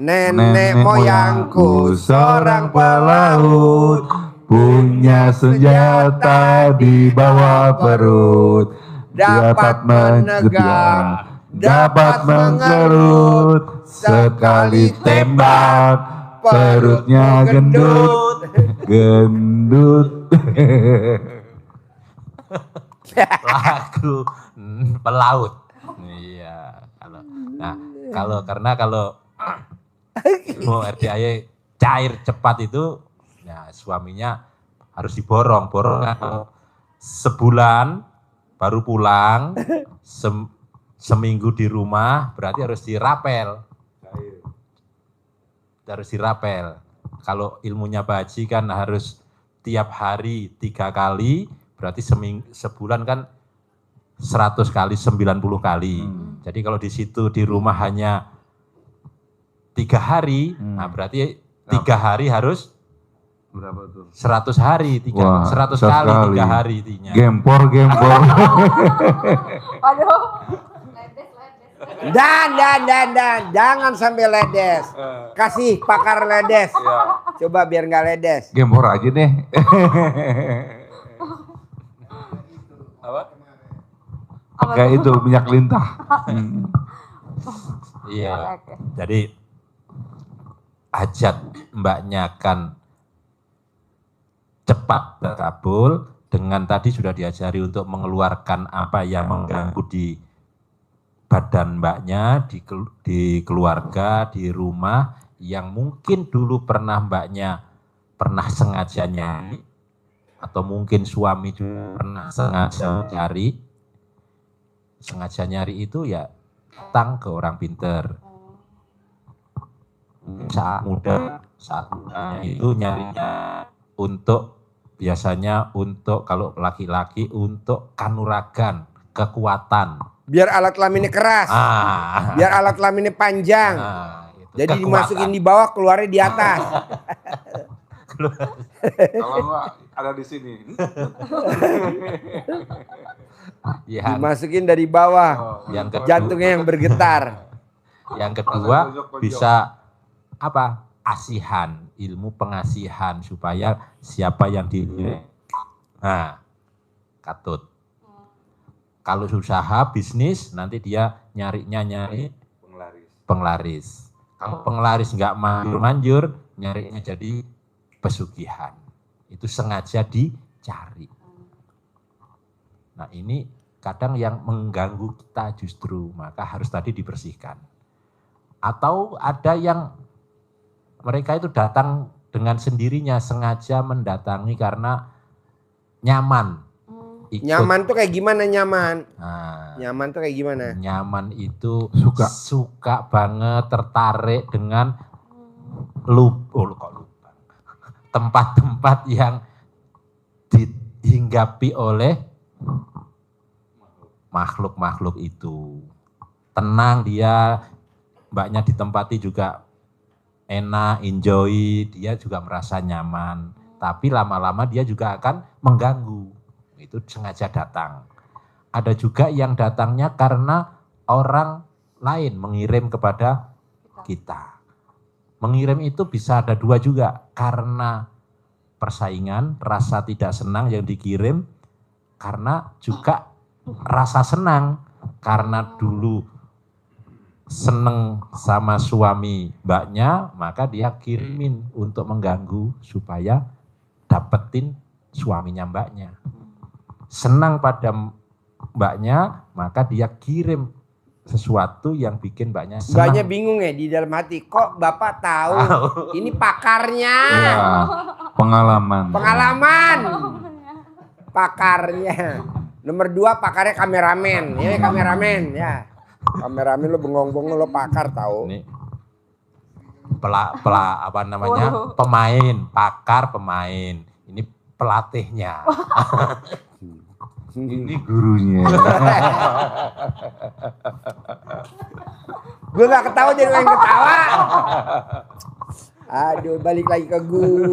Nenek moyangku seorang pelaut, punya senjata di bawah perut, dapat menegak, dapat menggerut, sekali tembak perutnya gendut. Gendut. Lagu pelaut. Iya, kalau nah, kalau ilmu RDAY cair cepat itu ya suaminya harus diborong sebulan baru pulang, seminggu di rumah berarti harus dirapel. Kalau ilmunya Pak Haji kan harus tiap hari 3 kali, berarti sebulan kan 100 kali, 90 kali. Jadi kalau di situ di rumah hanya 3 hari, nah berarti 3 hari harus Berapa tuh? 100 hari, 100 Wah, kali 3 sekali. hari intinya. Gempor. Aduh. Ledes. Dan, jangan sampai ledes. Kasih pakar ledes. Coba biar nggak ledes. Gempor aja deh. Apa? Pakai itu minyak lintah. Iya. Oke. Jadi hajat mbaknya kan cepat terkabul dengan tadi sudah diajari untuk mengeluarkan apa yang mengganggu di badan mbaknya, di keluarga, di rumah yang mungkin dulu mbaknya pernah sengaja nyari atau mungkin suami juga pernah sengaja nyari itu ya datang ke orang pinter. Saat mudanya itu nyarinya biasanya untuk kalau laki-laki untuk kanuragan, kekuatan. Biar alat kelaminnya keras. Biar alat kelaminnya panjang. Itu Jadi kekuatan. dimasukin di bawah, keluarnya di atas. Kalau enggak ada di sini. Dimasukin dari bawah. Yang kedua, Jantungnya yang bergetar. Yang kedua bisa apa? Asihan, ilmu pengasihan supaya siapa yang dilihat. Nah, katut. Kalau usaha bisnis nanti dia nyari penglaris. Kalau penglaris nggak manjur, nyarinya jadi pesugihan. Itu sengaja dicari. Nah ini kadang yang mengganggu kita justru, maka harus tadi dibersihkan. Atau ada yang mereka itu datang dengan sendirinya, sengaja mendatangi karena nyaman. Nyaman tuh kayak gimana nyaman? Nah, Nyaman tuh kayak gimana? nyaman itu Suka. suka banget, tertarik dengan tempat-tempat yang dihinggapi oleh makhluk-makhluk itu. Tenang dia, mbaknya ditempati juga enak, enjoy, dia juga merasa nyaman. Tapi lama-lama dia juga akan mengganggu. Itu sengaja datang. Ada juga yang datangnya karena orang lain mengirim kepada kita. Mengirim itu bisa ada dua juga, karena persaingan, rasa tidak senang yang dikirim, karena juga rasa senang, karena dulu seneng sama suami mbaknya, maka dia kirimin untuk mengganggu supaya dapetin suaminya mbaknya. Senang pada mbaknya, maka dia kirim sesuatu yang bikin mbaknya senang. Mbaknya bingung ya di dalam hati, kok Bapak tahu? Ini pakarnya. Ya, pengalaman. Pengalaman. Pakarnya. Nomor 2 pakarnya kameramen. Ya kameramen ya. Kameramen lo bengong-bengong lo pakar tahu. Ini apa namanya? Pemain, pakar pemain. Ini pelatihnya. Ini gurunya. Gue gak ketawa jadi yang ketawa. Aduh balik lagi ke gue.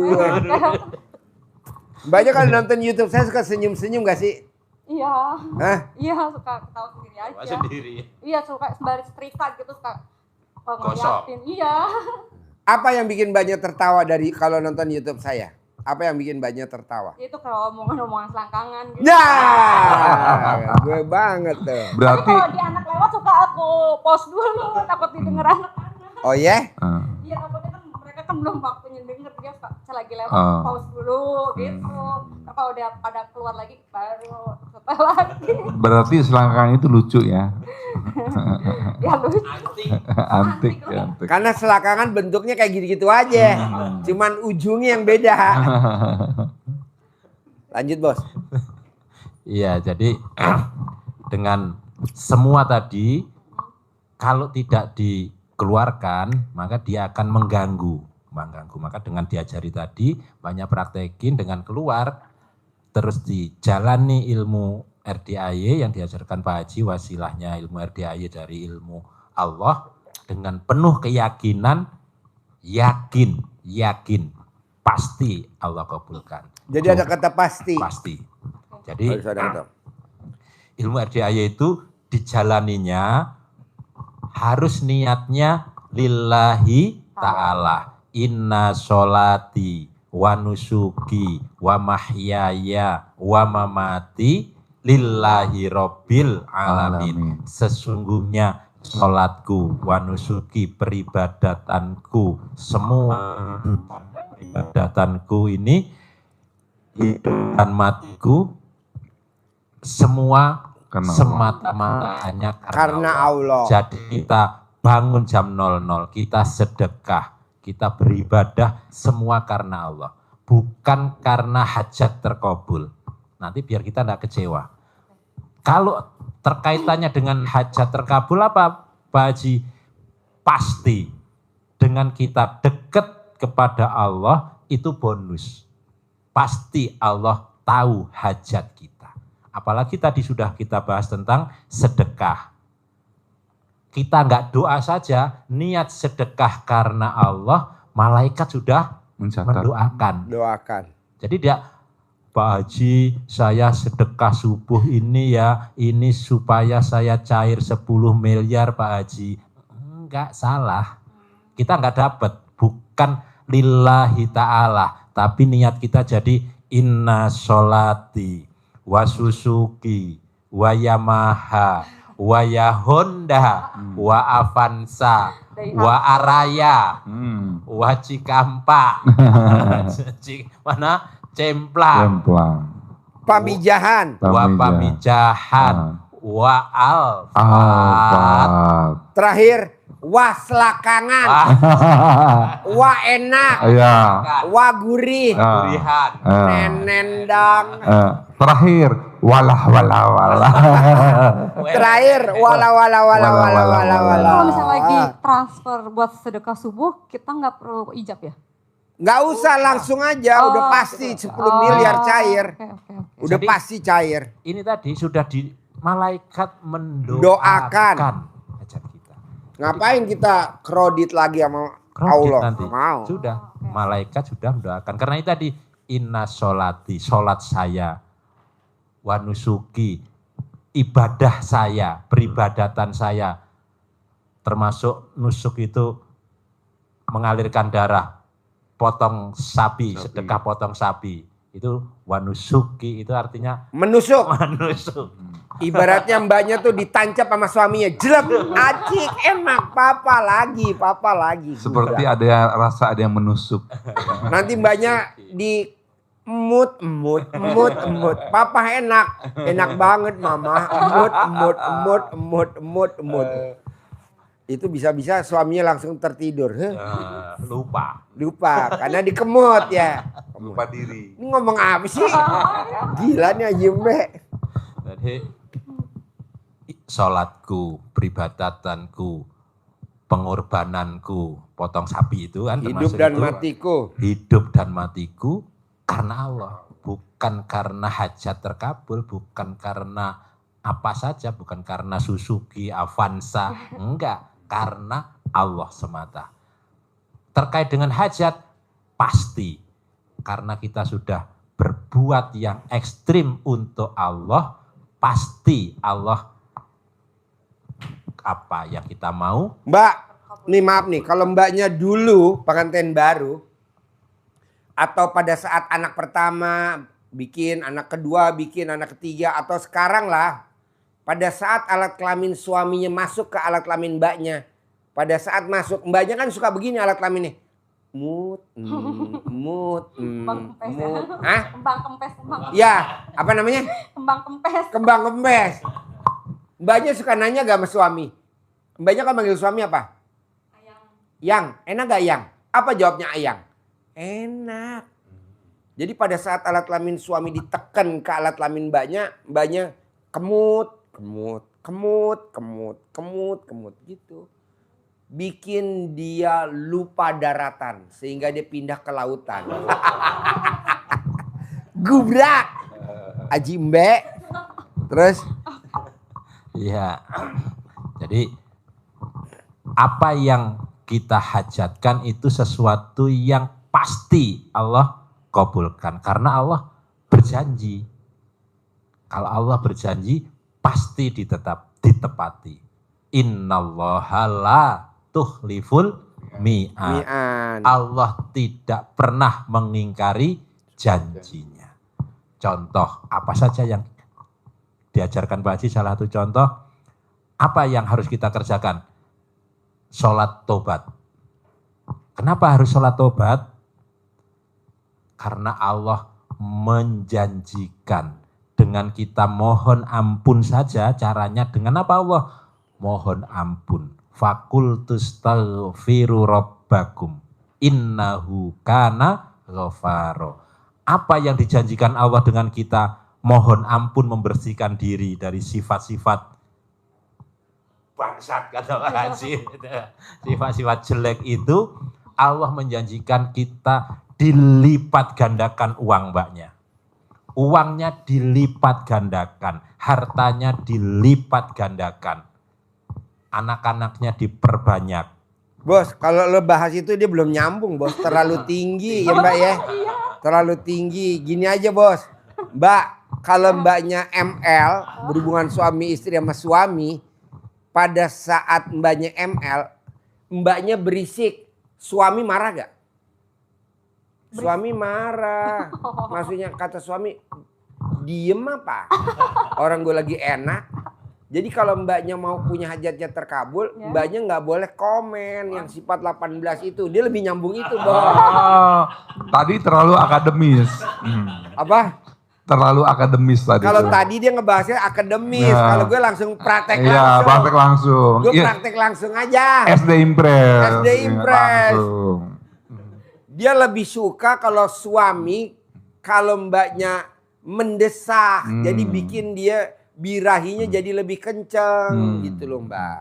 Mbaknya kalau nonton YouTube saya suka senyum-senyum gak sih? Iya. Hah? Iya, suka ketawa sendiri aja. Sendiri. Iya, suka sembari setrika gitu, suka Gosok. ngeliatin. Iya. Apa yang bikin mbaknya tertawa dari kalau nonton YouTube saya? Apa yang bikin mbaknya tertawa? Itu kalau omongan-omongan selangkangan gitu. Ya, gue banget tuh. Tapi Berarti kalau di anak lewat suka aku pause dulu, takut didengar anak-anak. Oh ya? Iya, takutnya kan mereka kan belum waktunya denger, dia suka saya lagi lewat Oh. pause dulu gitu. Nah, kalau udah pada keluar lagi baru setel lagi. berarti selangkangan itu lucu ya. Ya lucu. Antik ya, antik. Karena selakangan bentuknya kayak gitu-gitu aja. Cuman ujungnya yang beda. Lanjut bos. Iya, jadi dengan semua tadi, kalau tidak dikeluarkan, maka dia akan mengganggu. Maka dengan diajari tadi, banyak praktekin dengan keluar, terus dijalani ilmu RDAY yang diajarkan Pak Haji, wasilahnya ilmu RDAY dari ilmu Allah, dengan penuh keyakinan, yakin, pasti Allah kabulkan. Jadi ada kata pasti. Pasti. Jadi Harus ada kata. ilmu RDAY itu dijalaninya harus niatnya lillahi ta'ala. Inna sholati wa nusuki wa mahyaya wa mamati lillahi rabbil alamin. Sesungguhnya sholatku wa nusuki peribadatanku, semua peribadatanku ini, hidup dan matiku, semua Karena semata-mata hanya Karena Allah. Jadi kita bangun jam 00, kita sedekah, kita beribadah, semua karena Allah. Bukan karena hajat terkabul. Nanti biar kita tidak kecewa. Kalau terkaitannya dengan hajat terkabul apa Pak Haji? Pasti dengan kita dekat kepada Allah itu bonus. Pasti Allah tahu hajat kita. Apalagi tadi sudah kita bahas tentang sedekah. Kita enggak doa saja, niat sedekah karena Allah, malaikat sudah mendoakan. Doakan. Jadi dia, Pak Haji, saya sedekah subuh ini ya, ini supaya saya cair 10 miliar Pak Haji. Enggak salah. Kita enggak dapat, bukan lillahi ta'ala, tapi niat kita jadi inna sholati wa susuki wa Yamaha wa Honda wa Avanza wa Araya wa Cikampa mana Cemplang Pamijahan. wa Pamijahan wa Alfat. Alfat. Terakhir waslakangan. Wah enak. Ya. Wah gurih. Pilihan. Nenendang. Terakhir walah. Terakhir wala. Kalau misalnya lagi transfer buat sedekah subuh, kita nggak perlu ijab ya? Nggak usah langsung aja, udah pasti 10 miliar cair. Oke. Udah Jadi- pasti cair. Ini tadi sudah malaikat mendoakan Doakan. hajat kita. Ngapain kita kredit lagi sama Kredit Allah? nanti. Mau. Sudah, malaikat sudah mendoakan. Karena itu tadi, inna sholati, sholat saya, wa nusuki, ibadah saya, peribadatan saya, termasuk nusuk itu mengalirkan darah, potong sapi, sedekah potong sapi. Itu wa nusuki, itu artinya Menusuk. menusuk. Ibaratnya mbaknya tuh ditancap sama suaminya. Jelek, acik, enak. Papa lagi. Seperti ada yang rasa ada yang menusuk. Nanti mbaknya di emut. Papa enak banget mama. Emut. Itu bisa-bisa suaminya langsung tertidur. Lupa, karena dikemut ya. Lupa diri. Ini ngomong apa sih? Gila nih Haji Mbe. Jadi sholatku, peribadatanku, pengorbananku, potong sapi itu kan Hidup termasuk dan itu, matiku. hidup dan matiku karena Allah, bukan karena hajat terkabul, bukan karena apa saja, bukan karena Suzuki, Avanza, enggak, karena Allah semata. Terkait dengan hajat, pasti karena kita sudah berbuat yang ekstrim untuk Allah, pasti Allah apa yang kita mau. Mbak, nih maaf nih, kalau mbaknya dulu pengantin baru, atau pada saat anak pertama bikin, anak kedua bikin, anak ketiga, atau sekarang lah, pada saat alat kelamin suaminya masuk ke alat kelamin mbaknya, pada saat masuk, mbaknya kan suka begini alat kelaminnya. Mut. Kembang kempes ya. Hah? Kembang kempes. Ya, apa namanya? Kembang kempes. Kembang kempes. Mbaknya suka nanya gak sama suami? Mbaknya kan manggil suami apa? Ayang. Yang, enak gak Yang? Apa jawabnya Ayang? Enak. Jadi pada saat alat kelamin suami ditekan ke alat kelamin mbaknya kemut gitu. Bikin dia lupa daratan sehingga dia pindah ke lautan. Gubrak. Haji Mbe. Terus? Iya. Jadi apa yang kita hajatkan itu sesuatu yang pasti Allah kabulkan. Karena Allah berjanji. Kalau Allah berjanji pasti ditepati. Innallaha la tukhliful mi'ad. Allah tidak pernah mengingkari janjinya. Contoh apa saja yang diajarkan Pak Haji, salah satu contoh, apa yang harus kita kerjakan? Sholat tobat. Kenapa harus sholat tobat? Karena Allah menjanjikan dengan kita mohon ampun saja, caranya dengan apa Allah? Mohon ampun. Fakultus taghfiru rabbakum innahu kana ghafaro. Apa yang dijanjikan Allah dengan kita mohon ampun, membersihkan diri dari sifat-sifat bangsat, kata Pak Haji. Sifat-sifat jelek itu Allah menjanjikan kita dilipat gandakan uang mbaknya. Uangnya dilipat gandakan, hartanya dilipat gandakan. Anak-anaknya diperbanyak. Bos, kalau lo bahas itu dia belum nyambung, Bos. Terlalu tinggi ya Mbak ya. Terlalu tinggi. Gini aja, Bos. Mbak, kalau mbaknya ML, berhubungan suami istri sama suami, pada saat mbaknya ML, mbaknya berisik, suami marah gak? Suami marah. Maksudnya kata suami, diem apa? Orang gue lagi enak. Jadi kalau mbaknya mau punya hajatnya terkabul, mbaknya nggak boleh komen yang sifat 18 itu. Dia lebih nyambung itu, Bos. Tadi terlalu akademis. Apa? Terlalu akademis tadi. Kalau tadi dia ngebahasnya akademis, Ya. kalau gue langsung praktek Iya, langsung. praktek langsung. Gue Iya. praktek langsung aja. SD Impress. SD Impress. Langsung. Dia lebih suka kalau suami, kalau mbaknya mendesak, jadi bikin dia birahinya jadi lebih kenceng gitu loh Mbak.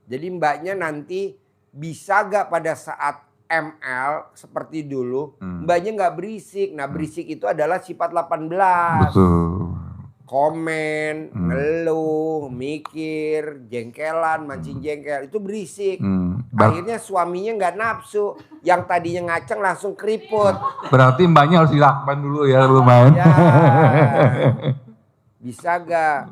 Jadi mbaknya nanti bisa gak pada saat ML seperti dulu, mbaknya gak berisik. Nah berisik itu adalah sifat 18. Betul. komen, ngeluh, mikir, jengkelan, mancing jengkel, itu berisik. Akhirnya suaminya nggak nafsu, yang tadinya ngaceng langsung keriput. Berarti mbaknya harus dilakban dulu ya lumayan. Ya, bisa gak?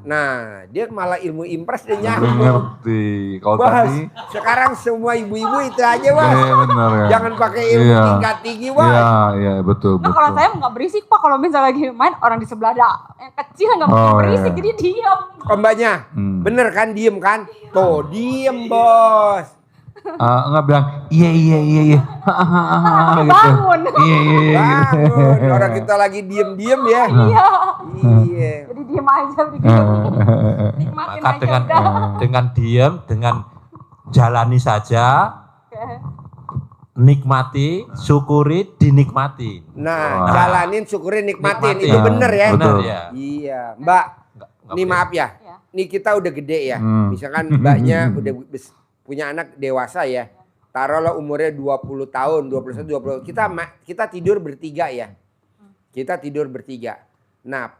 Nah, dia malah ilmu impres dia nyambung. Ngerti. Kalau Bos, tadi sekarang semua ibu-ibu itu aja, Bos. iya benar ya. Jangan pakai ilmu Iya. tingkat tinggi, Bos. Iya, iya betul Nah, kalau betul. saya nggak berisik Pak, kalau misalnya lagi main orang di sebelah ada yang kecil nggak mungkin Oh, berisik, iya. jadi diam. Mbaknya, bener kan diem kan? Tuh, diem, Bos. Enggak bilang iya. Gitu. Bangun. Iya. Bangun, orang kita lagi diem-diem ya. Iya. Iya. Jadi diam aja begitu. Nikmatin Maka aja udah. dengan diam, dengan jalani saja, Oke. nikmati, syukuri, dinikmati. Nah, Wah. jalanin, syukurin, nikmatin. Nikmati. Itu bener ya. Benar Betul. ya. Iya, Mbak. Nggak Nih boleh. maaf ya. Ya. Nih kita udah gede ya. Misalkan mbaknya udah punya anak dewasa ya. Taruhlah umurnya 20 tahun, 21, 20. Kita tidur bertiga ya. Kita tidur bertiga. Nah,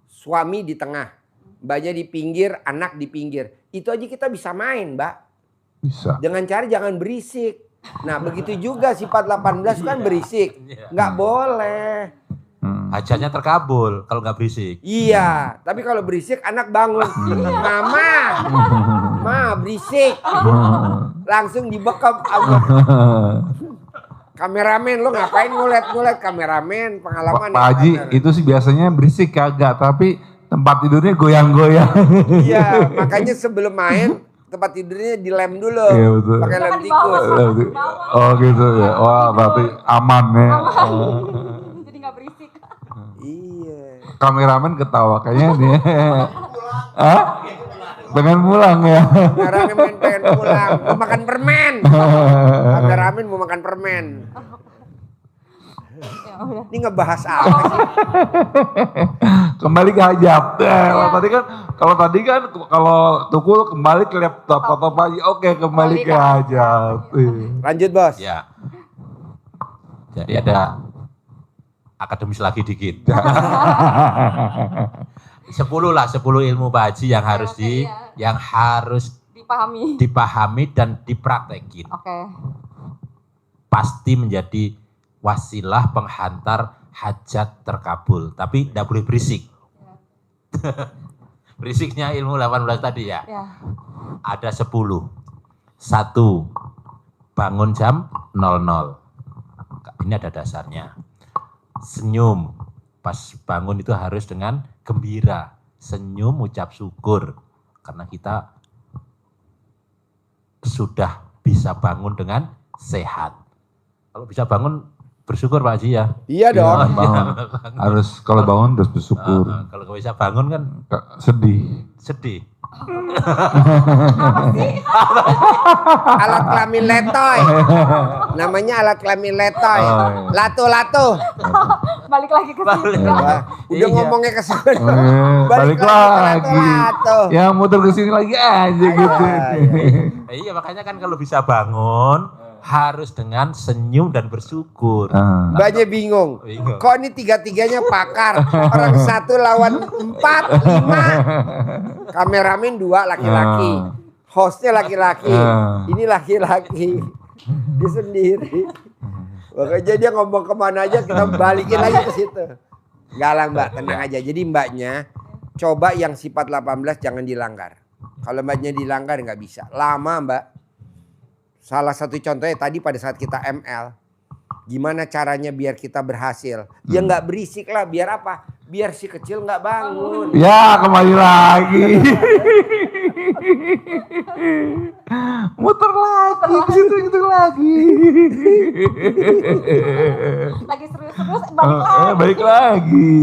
suami di tengah. Mbaknya di pinggir, anak di pinggir. Itu aja kita bisa main, Mbak. Bisa. Dengan cara jangan berisik. Nah, begitu juga sifat 18 kan berisik. Nggak boleh. Hajatnya terkabul kalau nggak berisik. Iya, tapi kalau berisik anak bangun. Mama, ma berisik. Langsung dibekap. Kameramen lo ngapain ngulet-ngulet kameramen pengalaman. Pak Haji itu sih biasanya berisik kagak, tapi tempat tidurnya goyang-goyang. Iya, makanya sebelum main tempat tidurnya dilem dulu. Iya, betul. Pakai lem Kan di bawah, tikus. Pak. Oh gitu ya. Wah berarti aman ya. Jadi nggak berisik. Iya. Kameramen ketawa kayaknya dia. Hah? Pengen pulang ya. Kameramen pengen pulang, mau makan permen. Kameramen mau makan permen. Ya udah. Ini ngebahas apa sih? Kembali ke hajat. Kalau tadi kan kalau tukul kembali ke laptop atau pagi. Oke, kembali ke hajat. Lanjut, Bos. Ya. Jadi ada akademis lagi dikit. 10 lah, 10 ilmu Pak Haji yang harus Oke, iya. yang harus Dipahami. dipahami dan dipraktekin. Oke. Pasti menjadi wasilah penghantar hajat terkabul. Tapi tidak boleh berisik. Berisiknya ilmu 18 tadi ya. Ya. Ada 10. 1. Bangun jam 00. Ini ada dasarnya. Senyum. Pas bangun itu harus dengan gembira. Senyum, ucap syukur. Karena kita sudah bisa bangun dengan sehat. Kalau bisa bangun bersyukur Pak Haji ya. Iya dong. Bangun. Harus kalau bangun terus bersyukur. Kalau nggak bisa bangun kan Sedih. sedih. Alat kelamin letoy. Namanya alat kelamin letoy. Oh, iya. Lato-lato. Balik lagi ke sini. Wah, udah Iya. ngomongnya ke sana. Balik ke lagi. lato-lato. Ya muter ke sini lagi aja gitu. Iya makanya kan kalau bisa bangun harus dengan senyum dan bersyukur. Mbaknya bingung. Bingung. Kok ini tiga-tiganya pakar? Orang satu lawan 4, 5. Kameramen 2 laki-laki. Hostnya laki-laki. Ini laki-laki. Dia sendiri. Makanya dia ngomong kemana aja kita balikin lagi ke situ. Galang Mbak, tenang aja. Jadi mbaknya coba yang sifat 18 jangan dilanggar. Kalau mbaknya dilanggar nggak bisa. Lama Mbak. Salah satu contohnya tadi pada saat kita ML. Gimana caranya biar kita berhasil? Ya nggak berisik lah, biar apa? Biar si kecil nggak bangun. Ya kembali lagi. Muter lagi ke situ gitu lagi. Lagi serius-serius balik lagi. Balik lagi.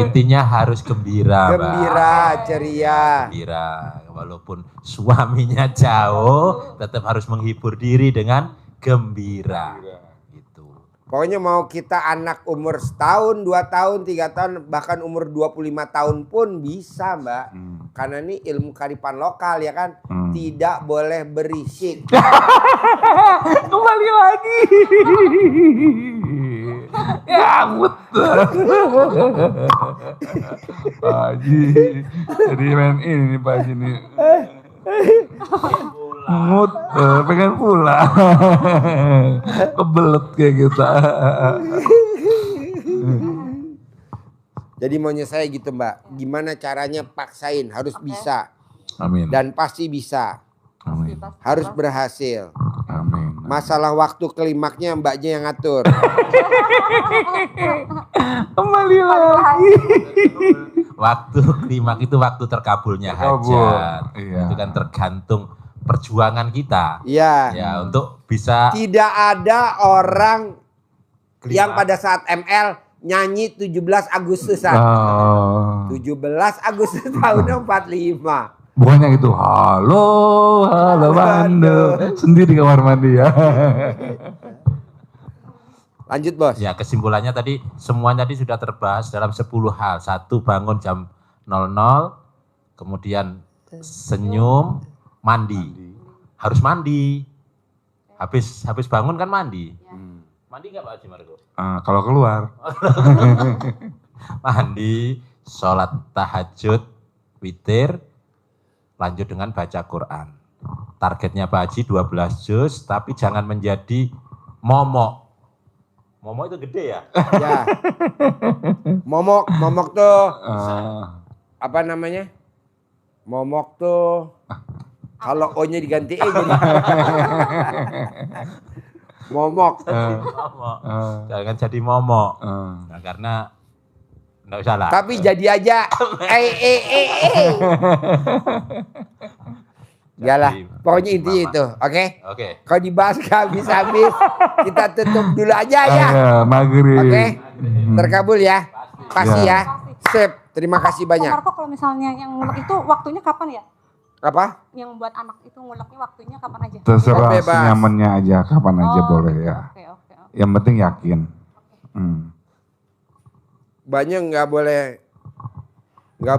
Intinya harus gembira, Mbak. Gembira, ceria. Gembira. Walaupun suaminya jauh, tetap harus menghibur diri dengan gembira. Gitu. Pokoknya mau kita anak umur setahun, 2 tahun, 3 tahun, bahkan umur 25 tahun pun bisa Mbak. Karena ini ilmu kearifan lokal ya kan. Tidak boleh berisik. Kembali lagi. Ya muter. Pak Haji, jadi main ini Pak Haji nih. Muter, pengen pulang. Kebelet kayak kita. Jadi maunya saya gitu Mbak, gimana caranya paksain, harus bisa. Amin. Dan pasti bisa, Amin. harus berhasil. Amin. Masalah waktu klimaknya Mbaknya yang ngatur. Kembali lagi. Waktu klimak itu waktu terkabulnya Terkabul, hajat. iya. Itu kan tergantung perjuangan kita. Iya. Ya, untuk bisa Tidak ada orang klimak. yang pada saat ML nyanyi 17 Agustusan. Oh. 17 Agustus tahun 45. Bukannya gitu, halo Bandung. Sendiri di kamar mandi ya. Lanjut Bos. Ya, kesimpulannya tadi semuanya tadi sudah terbahas dalam 10 hal. 1, bangun jam 00, kemudian senyum, mandi. Harus mandi. Habis bangun kan mandi. Mandi enggak Pak Haji Margo? Kalau keluar. Mandi, sholat tahajud, witir, lanjut dengan baca Quran. Targetnya Pak Haji 12 juz, tapi jangan menjadi momok. Momok itu gede ya? Ya. Momok tuh Eh, apa namanya? Momok tuh kalau O-nya diganti E jadi momok. Momok. Jangan jadi momok. Nah, karena enggak usah lah. Tapi jadi aja Yalah, pokoknya intinya itu, oke? Oke. Kalau dibahas gak habis-habis, kita tutup dulu aja ya. maghrib. Oke, terkabul ya. Pasti Ya. ya. Sip, terima kasih Pak banyak. Marco, kalau misalnya yang ngulek itu waktunya kapan ya? Apa? Yang buat anak itu nguleknya waktunya kapan aja? Terserah Bebas. senyamannya aja, kapan aja Oh, boleh ya. Oke. Yang penting yakin. Banyak nggak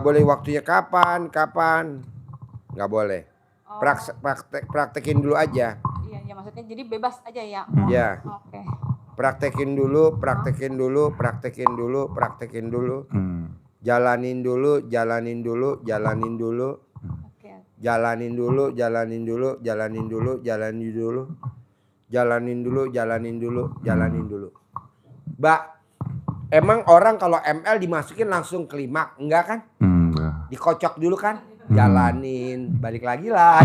boleh waktunya kapan, nggak boleh. Oh, Praktekin dulu aja. Iya, maksudnya jadi bebas aja ya. Ya, Oke. praktekin dulu. Jalanin dulu. Oke. Jalanin dulu. Mbak, emang orang kalau ML dimasukin langsung klimak, enggak kan? Enggak. Dikocok dulu kan? Jalanin, balik lagi lah.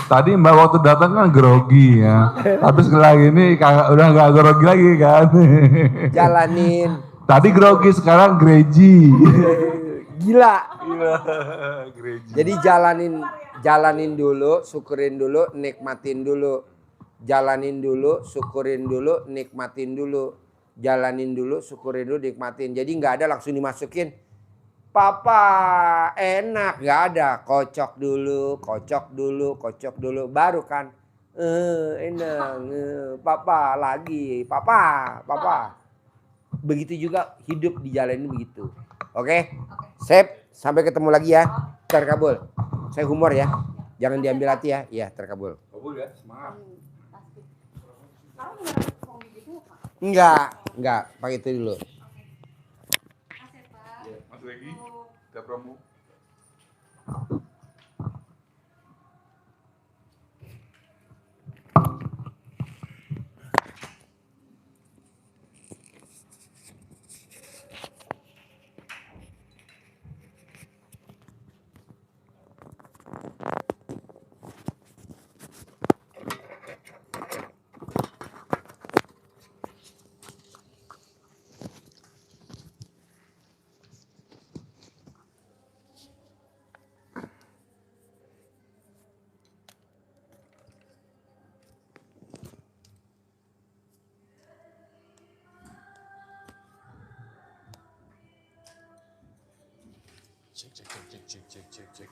Tadi Mbak waktu datang kan grogi ya. Habis lagi ini udah nggak grogi lagi kan. Jalanin. Tadi grogi sekarang greji. Gila. Jadi jalanin dulu, syukurin dulu, nikmatin dulu. Jalanin dulu, syukurin dulu, nikmatin dulu. Jalanin dulu, syukurin dulu, nikmatin. Jadi nggak ada langsung dimasukin. Papa enak, nggak ada. Kocok dulu, baru kan. Enak. Papa lagi, papa. Begitu juga hidup dijalanin begitu. Oke? Sip, sampai ketemu lagi ya. Terkabul. Saya humor ya. Jangan diambil hati ya. Iya, terkabul. Kabul ya, semangat. Enggak. Pakai itu dulu. Masuk lagi, kita promo.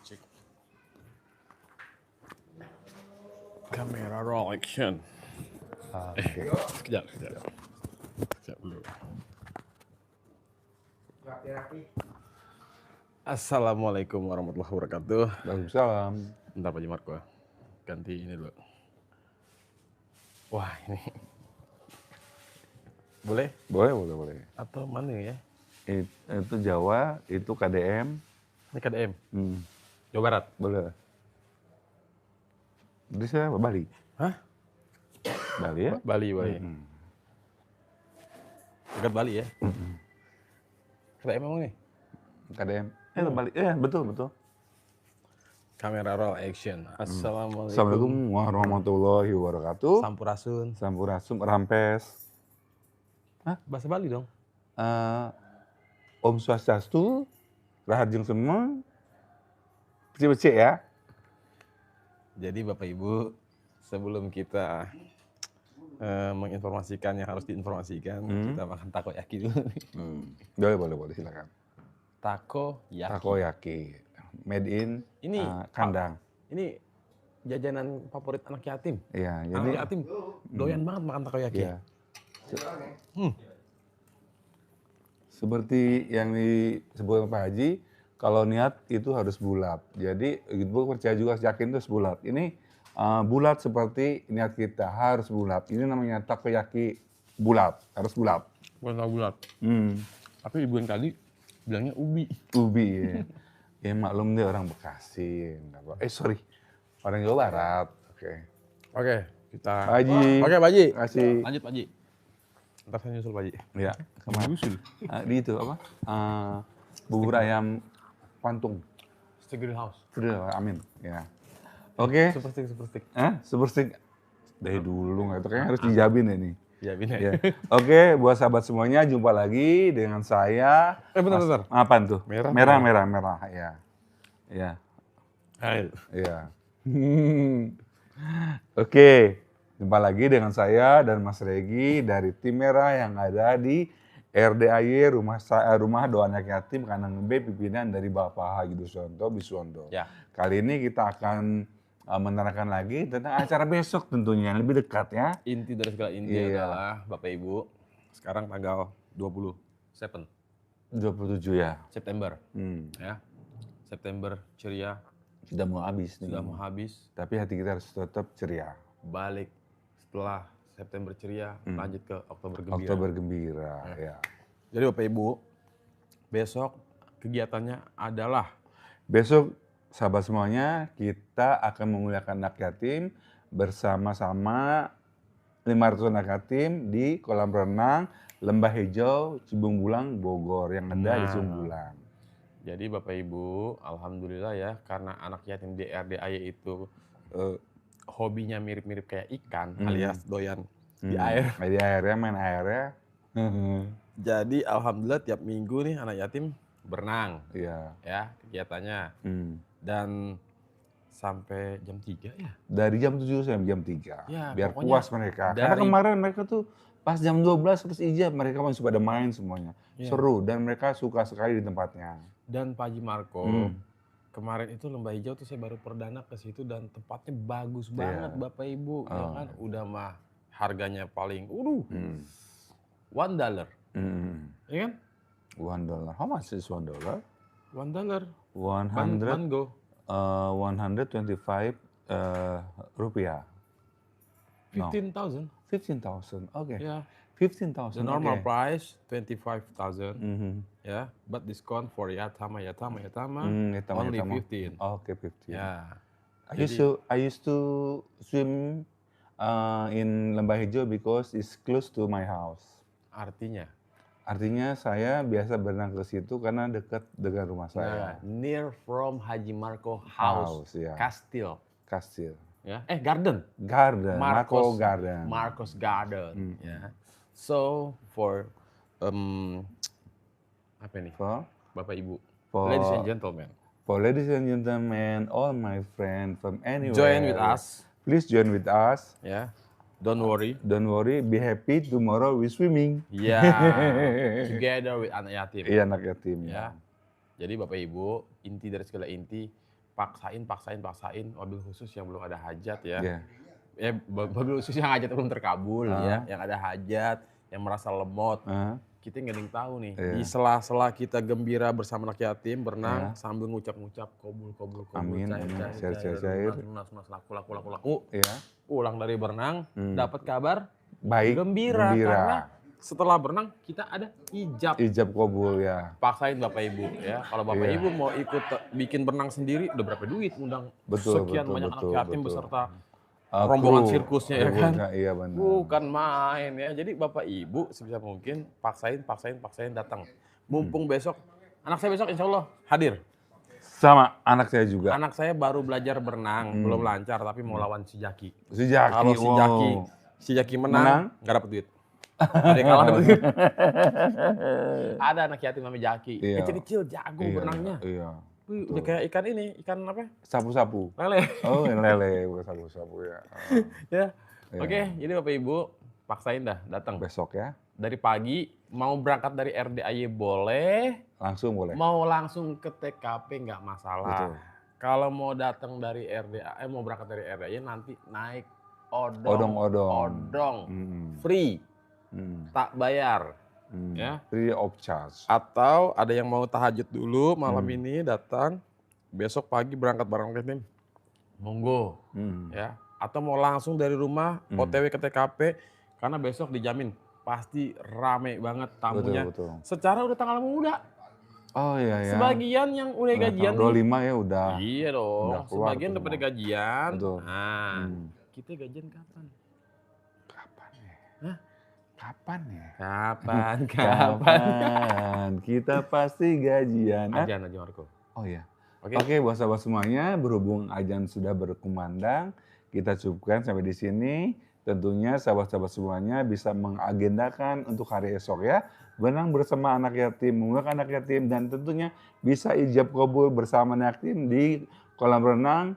Cek. Kamera roll action. Sekejap dulu. Assalamualaikum warahmatullahi wabarakatuh. Waalaikumsalam. Bentar Pak Jimat gua ganti ini dulu. Wah ini Boleh? Boleh. Atau mana ya? Itu Jawa, itu KDM. Ini KDM. Jawa Barat. Boleh. Jadi saya Bali. Hah? Bali ya? Bali. Dekat Bali ya? KDM emang nih? KDM. Bali. Betul. Kamera roll action. Assalamualaikum. Assalamualaikum warahmatullahi wabarakatuh. Sampurasun. Rampes. Bahasa Bali dong. Om Swastiastu, Raharjung semua. Becik-becik ya. Jadi Bapak Ibu, sebelum kita menginformasikan yang harus diinformasikan, kita makan takoyaki dulu. Boleh, silakan. Takoyaki. Takoyaki. Made in Ini kandang. Ini jajanan favorit anak yatim. Iya, jadi Anak yatim doyan banget makan takoyaki. iya. Seperti yang disebut Pak Haji, kalau niat itu harus bulat. Jadi ibu percaya juga, yakin itu harus bulat. Ini bulat seperti niat kita, harus bulat. Ini namanya takoyaki bulat, harus bulat. Bulat. Tapi ibu yang tadi bilangnya ubi. Ubi ya. Ya maklum dia orang Bekasi. Sorry, orang Jawa Barat. Oke, kita. Pak Haji. Oke, Pak Haji. Kasih. Lanjut, Pak Haji. Ntar saya nyusul, Pak Haji. Ya, kemarin. Di itu apa? Bubur ayam Pantung. Stick Grill House. Amin. Ya. Oke. Super stick. Super stick. Dari dulu nggak itu kayaknya harus dijabin ini. Ya, bina. Ya. Oke, buat sahabat semuanya, jumpa lagi dengan saya. Bentar. Apaan tuh? Merah. Ya. Ya. Hai. Ya. Oke, jumpa lagi dengan saya dan Mas Regi dari tim Merah yang ada di RDAY Rumah Doa Anak Yatim Kandang B, pimpinan dari Bapak Haji Biswanto. Ya. Kali ini kita akan menerangkan lagi tentang acara besok tentunya yang lebih dekat ya. Inti dari segala inti adalah Bapak Ibu, sekarang tanggal 27 27 ya. September. Ya. September ceria. Sudah mau habis nih. Sudah mau habis. Tapi hati kita harus tetap ceria. Balik setelah September ceria, lanjut ke Oktober gembira. Oktober gembira, ya. Jadi Bapak Ibu, besok kegiatannya adalah Besok sahabat semuanya, kita akan memuliakan anak yatim bersama-sama 500 anak yatim di kolam renang Lembah Hijau Cibung Bulang Bogor yang ada di Sumbulang. Jadi Bapak Ibu, alhamdulillah ya, karena anak yatim di RDAY itu hobinya mirip-mirip kayak ikan, alias doyan di air. Di airnya, main airnya. Jadi alhamdulillah tiap minggu nih anak yatim berenang. Iya. Ya, kegiatannya. Dan sampai jam 3 ya? Dari jam 7 sampai jam 3. Ya, biar pokoknya puas mereka. Karena kemarin mereka tuh pas jam 12 terus ijab, mereka masih pada main semuanya. Seru dan mereka suka sekali di tempatnya. Dan Pak Haji Marco, kemarin itu Lembah Hijau tuh saya baru perdana ke situ dan tempatnya bagus banget Bapak Ibu. Ya kan? Udah mah harganya paling, $1. Ya kan? $1. How much is $1? $1. 100. Go. 125 rupiah. 15,000. 15,000. Oke. Ya. 15,000. The normal price 25,000. Ya, but discount for yatama only 15. Oke, 15. Ya. I used to swim in Lembah Hijau because it's close to my house. Artinya saya biasa berenang ke situ karena dekat dengan rumah saya. Near from Haji Marco house. Ya. Kastil. Ya. Garden. Marco Garden. Marcos Garden. Ya. So for apa nih? Bapak Ibu, ladies and gentlemen. For ladies and gentlemen, all my friends from anywhere. Join with us. Please join with us. Ya. Don't worry. Be happy. Tomorrow we swimming. Ya. Together with anak yatim. Iya, anak yatim. Ya. Jadi Bapak Ibu, inti dari segala inti, paksain mobil khusus yang belum ada hajat ya. Ya, mobil khusus yang hajat belum terkabul ya, yang ada hajat, yang merasa lemot. Kita nggak ada yang tahu nih. Di sela-sela kita gembira bersama anak yatim, berenang sambil ngucap-ngucap kobul. Amin. Cair. Lunas, laku. Iya. Pulang dari berenang, dapat kabar baik, gembira karena setelah berenang kita ada ijab. Ijab kabul ya. Paksain Bapak Ibu ya. Kalau Bapak Iya. Ibu mau ikut bikin berenang sendiri, udah berapa duit undang Betul, sekian betul, banyak betul, anak yatim betul. beserta rombongan Kru. sirkusnya ya kan. Iya benar. Bukan main ya. Jadi Bapak Ibu sebisa mungkin paksain datang. Mumpung besok, anak saya besok insya Allah hadir. Sama anak saya juga. Anak saya baru belajar berenang, belum lancar tapi mau lawan si Jaki. Si Jaki. Kalau si Jaki menang, nggak dapet duit. Ada yang kalah dapet duit. Ada anak yatim namanya Jaki, Iya. kecil-kecil jago berenangnya. Iya. Wih, udah kayak ikan ini, ikan apa? Sapu-sapu. Lele. Oh, lele, bukan sapu-sapu ya. Ya. Iya. Oke, jadi Bapak Ibu paksain dah datang. Besok ya. Dari pagi mau berangkat dari RDAY boleh, Langsung boleh. mau langsung ke TKP nggak masalah. Betul. Kalau mau datang dari RDAY, mau berangkat dari RDAY nanti naik Odong-odong. odong, Hmm. free, Hmm. tak bayar. Hmm. Ya. Free of charge. Atau ada yang mau tahajud dulu malam ini datang, besok pagi berangkat bareng tim, monggo Hmm. ya. Atau mau langsung dari rumah OTW ke TKP karena besok dijamin pasti rame banget tamunya. Betul, betul. Secara udah tanggal muda. Oh iya ya. Sebagian yang udah gajian Tanggal nih. 25 ya udah. Iya dong. Udah keluar Sebagian tuh udah pada semua. gajian. Betul. Nah, Hmm. kita gajian kapan? Kapan ya? Hah? Kapan ya? Kapan? Kapan kita pasti gajian? Ah? Ajan aja Marco. Oh iya. Oke. Oke, buat sahabat semuanya, berhubung azan sudah berkumandang, kita cukupkan sampai di sini. Tentunya sahabat-sahabat semuanya bisa mengagendakan untuk hari esok ya. Berenang bersama anak yatim, menggunakan anak yatim, dan tentunya bisa ijab kabul bersama anak yatim di kolam renang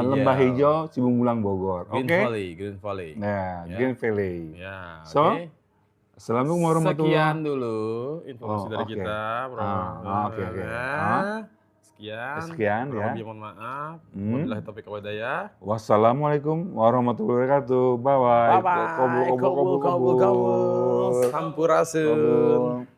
Lembah Hijau Cibung Bulang Bogor. Green Oke? Valley, Green Valley. Nah, Ya. Green Valley. Ya, So, oke. Assalamualaikum warahmatullahi Sekian dulu informasi Oh, dari oke. kita, Bro. Oke. Sekian. Sekian, ya. Robi, mohon maaf. Hmm. Wabillahi taufiq wal hidayah. Wassalamualaikum warahmatullahi wabarakatuh. Bye bye. Bye bye. Kabul. Sampurasun. Kabul.